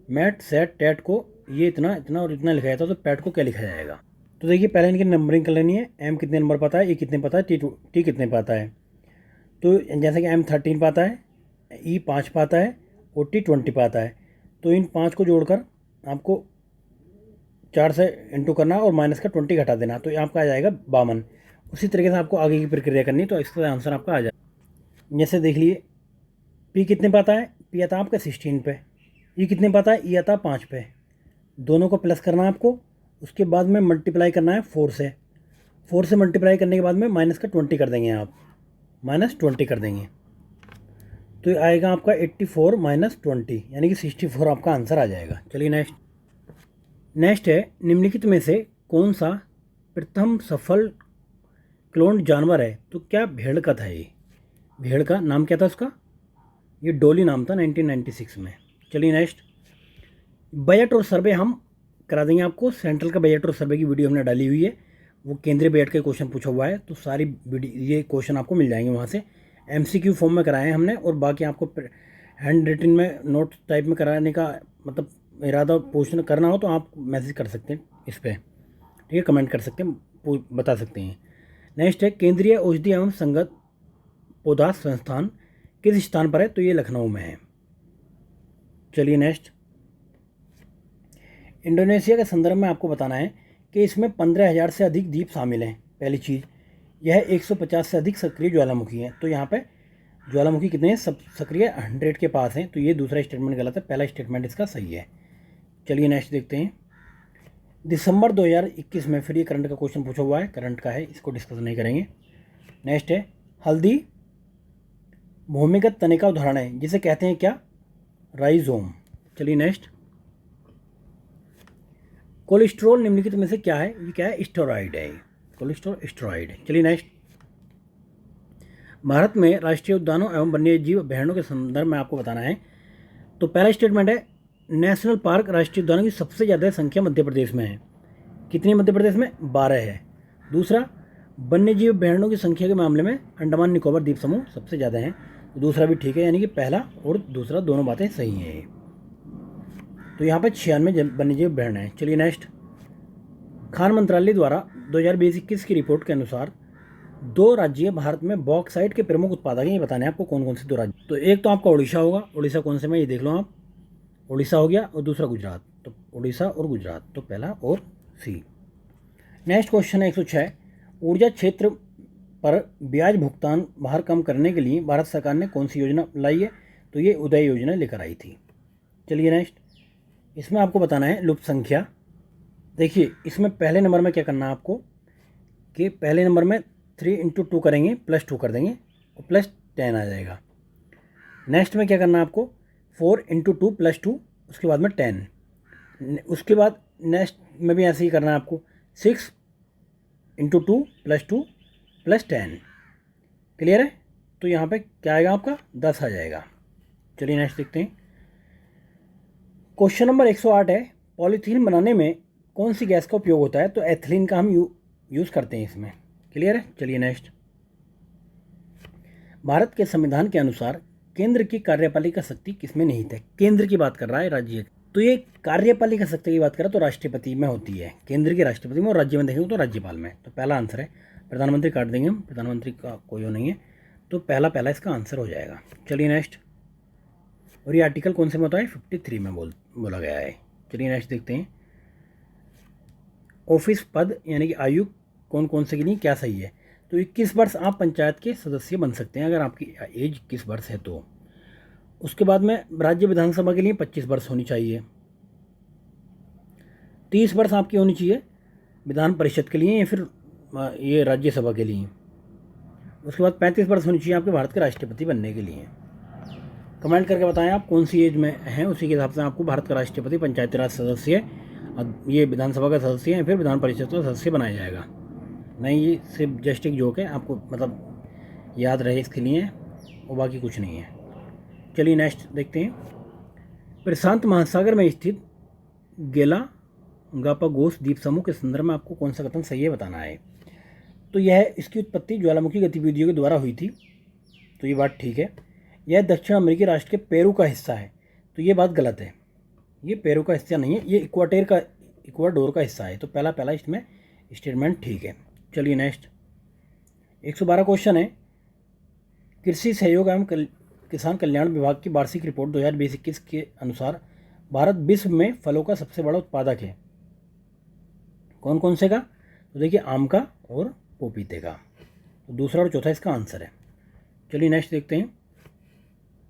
मैट सेट टेट को ये इतना इतना और इतना लिखा जाता है, तो पैट को क्या लिखा जाएगा। तो देखिए पहले इनकी नंबरिंग कर लेनी है। M कितने नंबर पाता है, E कितने पाता है, T कितने पाता है। तो जैसे कि M 13 पाता है, E 5 पाता है और T 20 पाता है। तो इन 5 को जोड़कर आपको 4 से इंटू करना और माइनस का 20 घटा देना, तो आपका आ जाएगा 52। उसी तरीके से आपको आगे की प्रक्रिया करनी, तो इसका आंसर आपका आ जाएगा। जैसे देख लिए P कितने पाता है, P आता है आपका 16 पे, E कितने पाता है, E आता है 5 पे। दोनों को प्लस करना है आपको, उसके बाद में मल्टीप्लाई करना है 4 से। 4 से मल्टीप्लाई करने के बाद में माइनस का 20 कर देंगे आप, -20 कर देंगे, तो आएगा आपका 84 - 20 यानी कि 64 आपका आंसर आ जाएगा। चलिए नेक्स्ट है निम्नलिखित में से कौन सा प्रथम सफल क्लोन्ड जानवर है। तो क्या भेड़ का था ये, भेड़ का नाम क्या था उसका, ये डोली नाम था 1996 में। चलिए नेक्स्ट। बजट और सर्वे हम करा देंगे आपको। सेंट्रल का बजट और सर्वे की वीडियो हमने डाली हुई है, वो केंद्रीय बजट का क्वेश्चन पूछा हुआ है, तो सारी वीडियो ये क्वेश्चन आपको मिल जाएंगे वहाँ से। MCQ फॉर्म में कराए हैं हमने, और बाकी आपको हैंड रिटन में नोट टाइप में कराने का मतलब इरादा पोस्ट करना हो तो आप मैसेज कर सकते हैं इस पर। ठीक है, कमेंट कर सकते हैं, बता सकते हैं। नेक्स्ट है केंद्रीय औषधि एवं संगत पौधा संस्थान किस स्थान पर है, तो ये लखनऊ में है। चलिए नेक्स्ट। इंडोनेशिया के संदर्भ में आपको बताना है कि इसमें 15,000 से अधिक द्वीप शामिल हैं। पहली चीज़ यह 150 से अधिक सक्रिय ज्वालामुखी हैं, तो यहाँ पे ज्वालामुखी कितने हैं, सब सक्रिय 100 के पास हैं, तो ये दूसरा स्टेटमेंट गलत है, पहला स्टेटमेंट इसका सही है। चलिए नेक्स्ट देखते हैं। दिसंबर 2021 में फिर ये करंट का क्वेश्चन पूछा हुआ है, करंट का है, इसको डिस्कस नहीं करेंगे। नेक्स्ट है हल्दी भूमिगत तने का उदाहरण है जिसे कहते हैं क्या, राइजोम। चलिए नेक्स्ट। कोलेस्ट्रॉल निम्नलिखित में से क्या है, ये क्या है, स्टेरॉइड है, कोलेस्ट्रॉल स्टेरॉइड है। चलिए नेक्स्ट। भारत में राष्ट्रीय उद्यानों एवं वन्यजीव अभ्यारण्यों के संदर्भ में आपको बताना है, तो पहला स्टेटमेंट है नेशनल पार्क राष्ट्रीय उद्यानों की सबसे ज़्यादा संख्या मध्य प्रदेश में है। कितनी मध्य प्रदेश में, 12 है। दूसरा वन्यजीव अभ्यारण्यों की संख्या के मामले में अंडमान निकोबार द्वीप समूह सबसे ज़्यादा हैं, तो दूसरा भी ठीक है, यानी कि पहला और दूसरा दोनों बातें सही हैं। तो यहाँ पर 96 वन्यजीव अभ्यारण्य हैं। चलिए नेक्स्ट। खान मंत्रालय द्वारा 2020-21 की रिपोर्ट के अनुसार 2 राज्य भारत में बॉक्साइट के प्रमुख उत्पादक हैं, ये बताने हैं आपको कौन कौन से 2 राज्य। तो एक तो आपका उड़ीसा होगा, उड़ीसा कौन से में ये देख लो आप, उड़ीसा हो गया, और दूसरा गुजरात, तो उड़ीसा और गुजरात, तो पहला और सी। नेक्स्ट क्वेश्चन है 106। ऊर्जा क्षेत्र पर ब्याज भुगतान भार कम करने के लिए भारत सरकार ने कौन सी योजना लाई है, तो ये उदय योजना लेकर आई थी। चलिए नेक्स्ट। इसमें आपको बताना है लुप्त संख्या। देखिए इसमें पहले नंबर में क्या करना है आपको, कि पहले नंबर में 3 इंटू 2 करेंगे, +2 कर देंगे और +10 आ जाएगा। नेक्स्ट में क्या करना है आपको, 4 इंटू 2 +2, उसके बाद में 10। उसके बाद नेक्स्ट में भी ऐसे ही करना है आपको, 6 इंटू 2 +2 +10। क्लियर है? तो यहाँ पे क्या आएगा आपका, 10 आ जाएगा। चलिए नेक्स्ट देखते हैं। क्वेश्चन नंबर 108 है, पॉलीथीन बनाने में कौन सी गैस का उपयोग होता है? तो एथिलीन का हम यूज़ करते हैं इसमें। क्लियर है? चलिए नेक्स्ट। भारत के संविधान के अनुसार केंद्र की कार्यपालिका शक्ति किसमें निहित है? केंद्र की बात कर रहा है, राज्य। तो ये कार्यपालिका शक्ति की बात करें तो राष्ट्रपति में होती है, केंद्र की राष्ट्रपति में, और राज्य में देखेंगे तो राज्यपाल में। तो पहला आंसर है, प्रधानमंत्री काट देंगे हम, प्रधानमंत्री का कोई वो नहीं है, तो पहला इसका आंसर हो जाएगा। चलिए नेक्स्ट। और ये आर्टिकल कौन से में होता है? 53 में बोला गया है। चलिए नेक्स्ट देखते हैं। ऑफिस पद यानी कि आयु कौन कौन से के लिए क्या सही है? तो 21 वर्ष आप पंचायत के सदस्य बन सकते हैं अगर आपकी एज 21 वर्ष है तो। उसके बाद में राज्य विधानसभा के लिए 25 वर्ष होनी चाहिए। 30 वर्ष आपकी होनी चाहिए विधान परिषद के लिए या फिर ये राज्यसभा के लिए। उसके बाद 35 वर्ष होनी चाहिए आपके भारत के राष्ट्रपति बनने के लिए। कमेंट करके बताएं आप कौन सी एज में हैं, उसी के हिसाब से आपको भारत का राष्ट्रपति, पंचायती राज सदस्य, ये विधानसभा का सदस्य है, फिर विधान परिषद का सदस्य बनाया जाएगा। नहीं, ये सिर्फ जस्ट एक जोक है, आपको मतलब याद रहे इसके लिए, और बाकी कुछ नहीं है। चलिए नेक्स्ट देखते हैं। प्रशांत महासागर में स्थित गालापागोस द्वीप समूह के संदर्भ में आपको कौन सा कथन सही है बताना है। तो यह इसकी उत्पत्ति ज्वालामुखी गतिविधियों के द्वारा हुई थी, तो ये बात ठीक है। यह दक्षिण अमेरिकी राष्ट्र के पेरू का हिस्सा है, तो ये बात गलत है। ये पेरू का हिस्सा नहीं है, ये इक्वाडोर का हिस्सा है। तो पहला इसमें स्टेटमेंट ठीक है। चलिए नेक्स्ट। 112 क्वेश्चन है, कृषि सहयोग एवं किसान कल्याण विभाग की वार्षिक रिपोर्ट 2020-21 के अनुसार भारत विश्व में फलों का सबसे बड़ा उत्पादक है। कौन कौन से का? तो देखिए, आम का और पपीते का। तो दूसरा और चौथा इसका आंसर है। चलिए नेक्स्ट देखते हैं।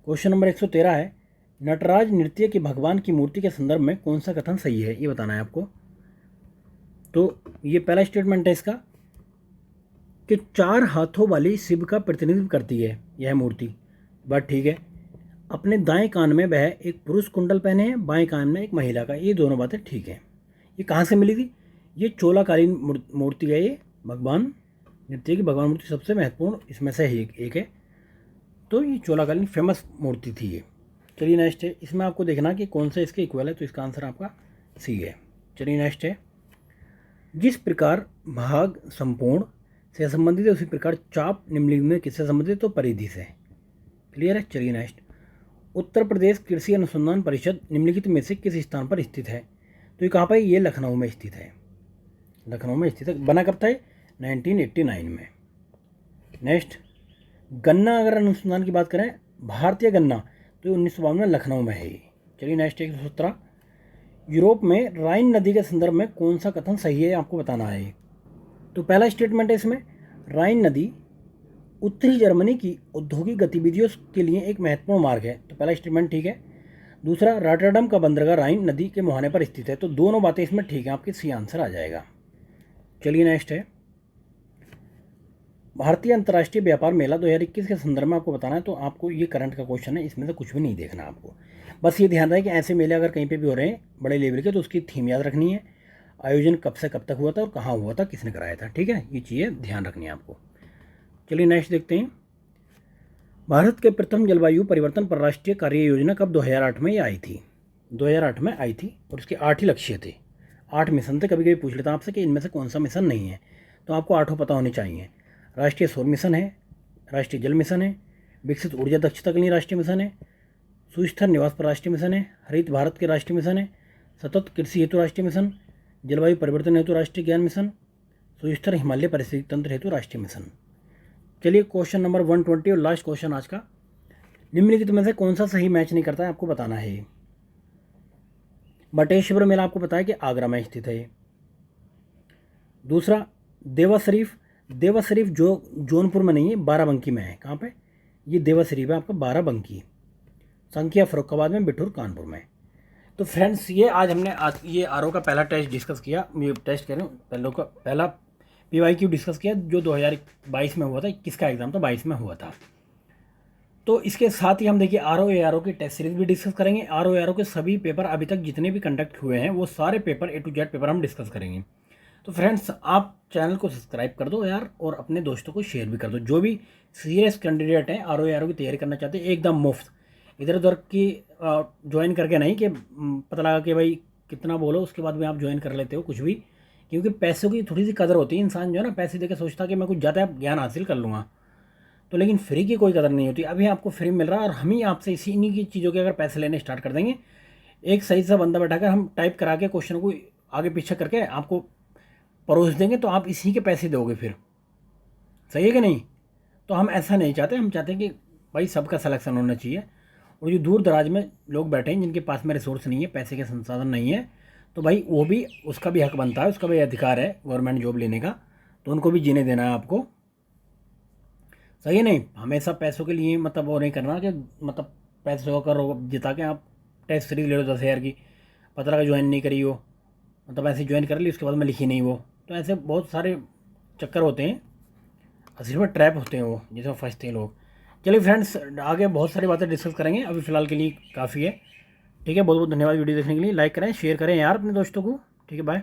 क्वेश्चन नंबर 113 है, नटराज नृत्य की भगवान की मूर्ति के संदर्भ में कौन सा कथन सही है, ये बताना है आपको। तो ये पहला स्टेटमेंट है इसका कि 4 हाथों वाली शिव का प्रतिनिधित्व करती है यह मूर्ति, बात ठीक है। अपने दाएं कान में वह एक पुरुष कुंडल पहने हैं, बाएं कान में एक महिला का, ये दोनों बातें ठीक है। ये कहाँ से मिली थी? ये चोलाकालीन मूर्ति है, ये भगवान नृत्य की भगवान मूर्ति सबसे महत्वपूर्ण इसमें से एक है। तो ये चोलाकालीन फेमस मूर्ति थी ये। चलिए नेक्स्ट है, इसमें आपको देखना कि कौन सा इसके इक्वल है, तो इसका आंसर आपका सी है। चलिए नेक्स्ट है, जिस प्रकार भाग संपूर्ण से संबंधित है उसी प्रकार चाप निम्नलिखित में किससे संबंधित है? तो परिधि से। क्लियर है? चलिए नेक्स्ट। उत्तर प्रदेश कृषि अनुसंधान परिषद निम्नलिखित में से किस स्थान पर स्थित है? तो ये कहाँ पर? ये लखनऊ में स्थित है। लखनऊ में स्थित है। बना कब था? 1989 में। नेक्स्ट, गन्ना अगर अनुसंधान की बात करें, भारतीय गन्ना, तो 1952 में लखनऊ में है। चलिए नेक्स्ट 117, यूरोप में राइन नदी के संदर्भ में कौन सा कथन सही है आपको बताना है। तो पहला स्टेटमेंट है इसमें, राइन नदी उत्तरी जर्मनी की औद्योगिक गतिविधियों के लिए एक महत्वपूर्ण मार्ग है, तो पहला स्टेटमेंट ठीक है। दूसरा, रॉटरडम का बंदरगाह राइन नदी के मुहाने पर स्थित है, तो दोनों बातें इसमें ठीक है, आपकी सी आंसर आ जाएगा। चलिए नेक्स्ट है, भारतीय अंतर्राष्ट्रीय व्यापार मेला 2021 के संदर्भ में आपको बताना है। तो आपको ये करंट का क्वेश्चन है, इसमें से कुछ भी नहीं देखना आपको, बस ये ध्यान रहे कि ऐसे मेले अगर कहीं पे भी हो रहे हैं बड़े लेवल के, तो उसकी थीम याद रखनी है, आयोजन कब से कब तक हुआ था और कहाँ हुआ था, किसने कराया था, ठीक है, ये चीज़ें ध्यान रखनी है आपको। चलिए नेक्स्ट देखते हैं, भारत के प्रथम जलवायु परिवर्तन पर राष्ट्रीय कार्य योजना कब 2008 में आई थी? 2008 में आई थी, और इसके 8 ही लक्ष्य थे, 8 मिशन थे। कभी कभी पूछ लेता आपसे कि इनमें से कौन सा मिशन नहीं है, तो आपको 8 पता होने चाहिए। राष्ट्रीय सौर मिशन है, राष्ट्रीय जल मिशन है, विकसित ऊर्जा दक्षता के लिए राष्ट्रीय मिशन है, सुस्थिर निवास पर राष्ट्रीय मिशन है, हरित भारत के राष्ट्रीय मिशन है, सतत कृषि हेतु राष्ट्रीय मिशन, जलवायु परिवर्तन हेतु राष्ट्रीय ज्ञान मिशन, सुस्थिर हिमालय पारिस्थितिक तंत्र हेतु राष्ट्रीय मिशन। चलिए क्वेश्चन नंबर 120 और लास्ट क्वेश्चन आज का, निम्नलिखित में से कौन सा सही मैच नहीं करता है आपको बताना है। बटेश्वर मेला आपको पता है कि आगरा में स्थित है। दूसरा, देवा शरीफ जो जौनपुर में नहीं है, बाराबंकी में है। कहाँ पे? ये देवा शरीफ है आपका बाराबंकी। संख्या फर्रुखाबाद में, बिठूर कानपुर में। तो फ्रेंड्स, ये आज हमने ये आरओ का पहला टेस्ट डिस्कस किया, ये टेस्ट कह रहे हूँ, पहला PYQ डिस्कस किया जो 2022 में हुआ था, 21 का एग्ज़ाम तो 22 में हुआ था। तो इसके साथ ही हम देखिए RO की टेस्ट सीरीज भी डिस्कस करेंगे। RO के सभी पेपर अभी तक जितने भी कंडक्ट हुए हैं वो सारे paper A to Z paper हम डिस्कस करेंगे। तो फ्रेंड्स आप चैनल को सब्सक्राइब कर दो यार, और अपने दोस्तों को शेयर भी कर दो। जो भी सीरियस कैंडिडेट हैं RO की तैयारी करना चाहते हैं, एकदम मुफ्त, इधर उधर की ज्वाइन करके नहीं कि पता लगा कि भाई कितना बोलो उसके बाद में आप ज्वाइन कर लेते हो कुछ भी, क्योंकि पैसों की थोड़ी सी कदर होती है। इंसान जो है ना पैसे दे के सोचता है कि मैं कुछ ज़्यादा ज्ञान हासिल कर लूँगा, तो लेकिन फ्री की कोई कदर नहीं होती। अभी आपको फ्री मिल रहा है और हम ही आपसे इसी इन्हीं की चीज़ों के अगर पैसे लेने स्टार्ट कर देंगे, एक सही सा बंदा बैठाकर हम टाइप करा के क्वेश्चन को आगे पीछे करके आपको परोस देंगे, तो आप इसी के पैसे दोगे फिर। सही है कि नहीं? तो हम ऐसा नहीं चाहते, हम चाहते हैं कि भाई सबका सिलेक्शन होना चाहिए। और जो दूर दराज में लोग बैठे हैं जिनके पास में रिसोर्स नहीं है, पैसे के संसाधन नहीं है, तो भाई वो भी, उसका भी हक बनता है, उसका भी अधिकार है गवर्नमेंट जॉब लेने का, तो उनको भी जीने देना है आपको। सही है नहीं? हमेशा पैसों के लिए मतलब वो नहीं करना कि मतलब पैसों का जिता के आप टेस्ट सीरीज ले लो 10,000 की, पता लगा ज्वाइन नहीं करी हो, मतलब ऐसे ज्वाइन कर ली उसके बाद में लिखी नहीं वो, तो ऐसे बहुत सारे चक्कर होते हैं, असली में ट्रैप होते हैं वो, जिसमें फंसते हैं लोग। चलिए फ्रेंड्स, आगे बहुत सारी बातें डिस्कस करेंगे, अभी फ़िलहाल के लिए काफ़ी है। ठीक है, बहुत बहुत धन्यवाद वीडियो देखने के लिए। लाइक करें, शेयर करें यार अपने दोस्तों को। ठीक है, बाय।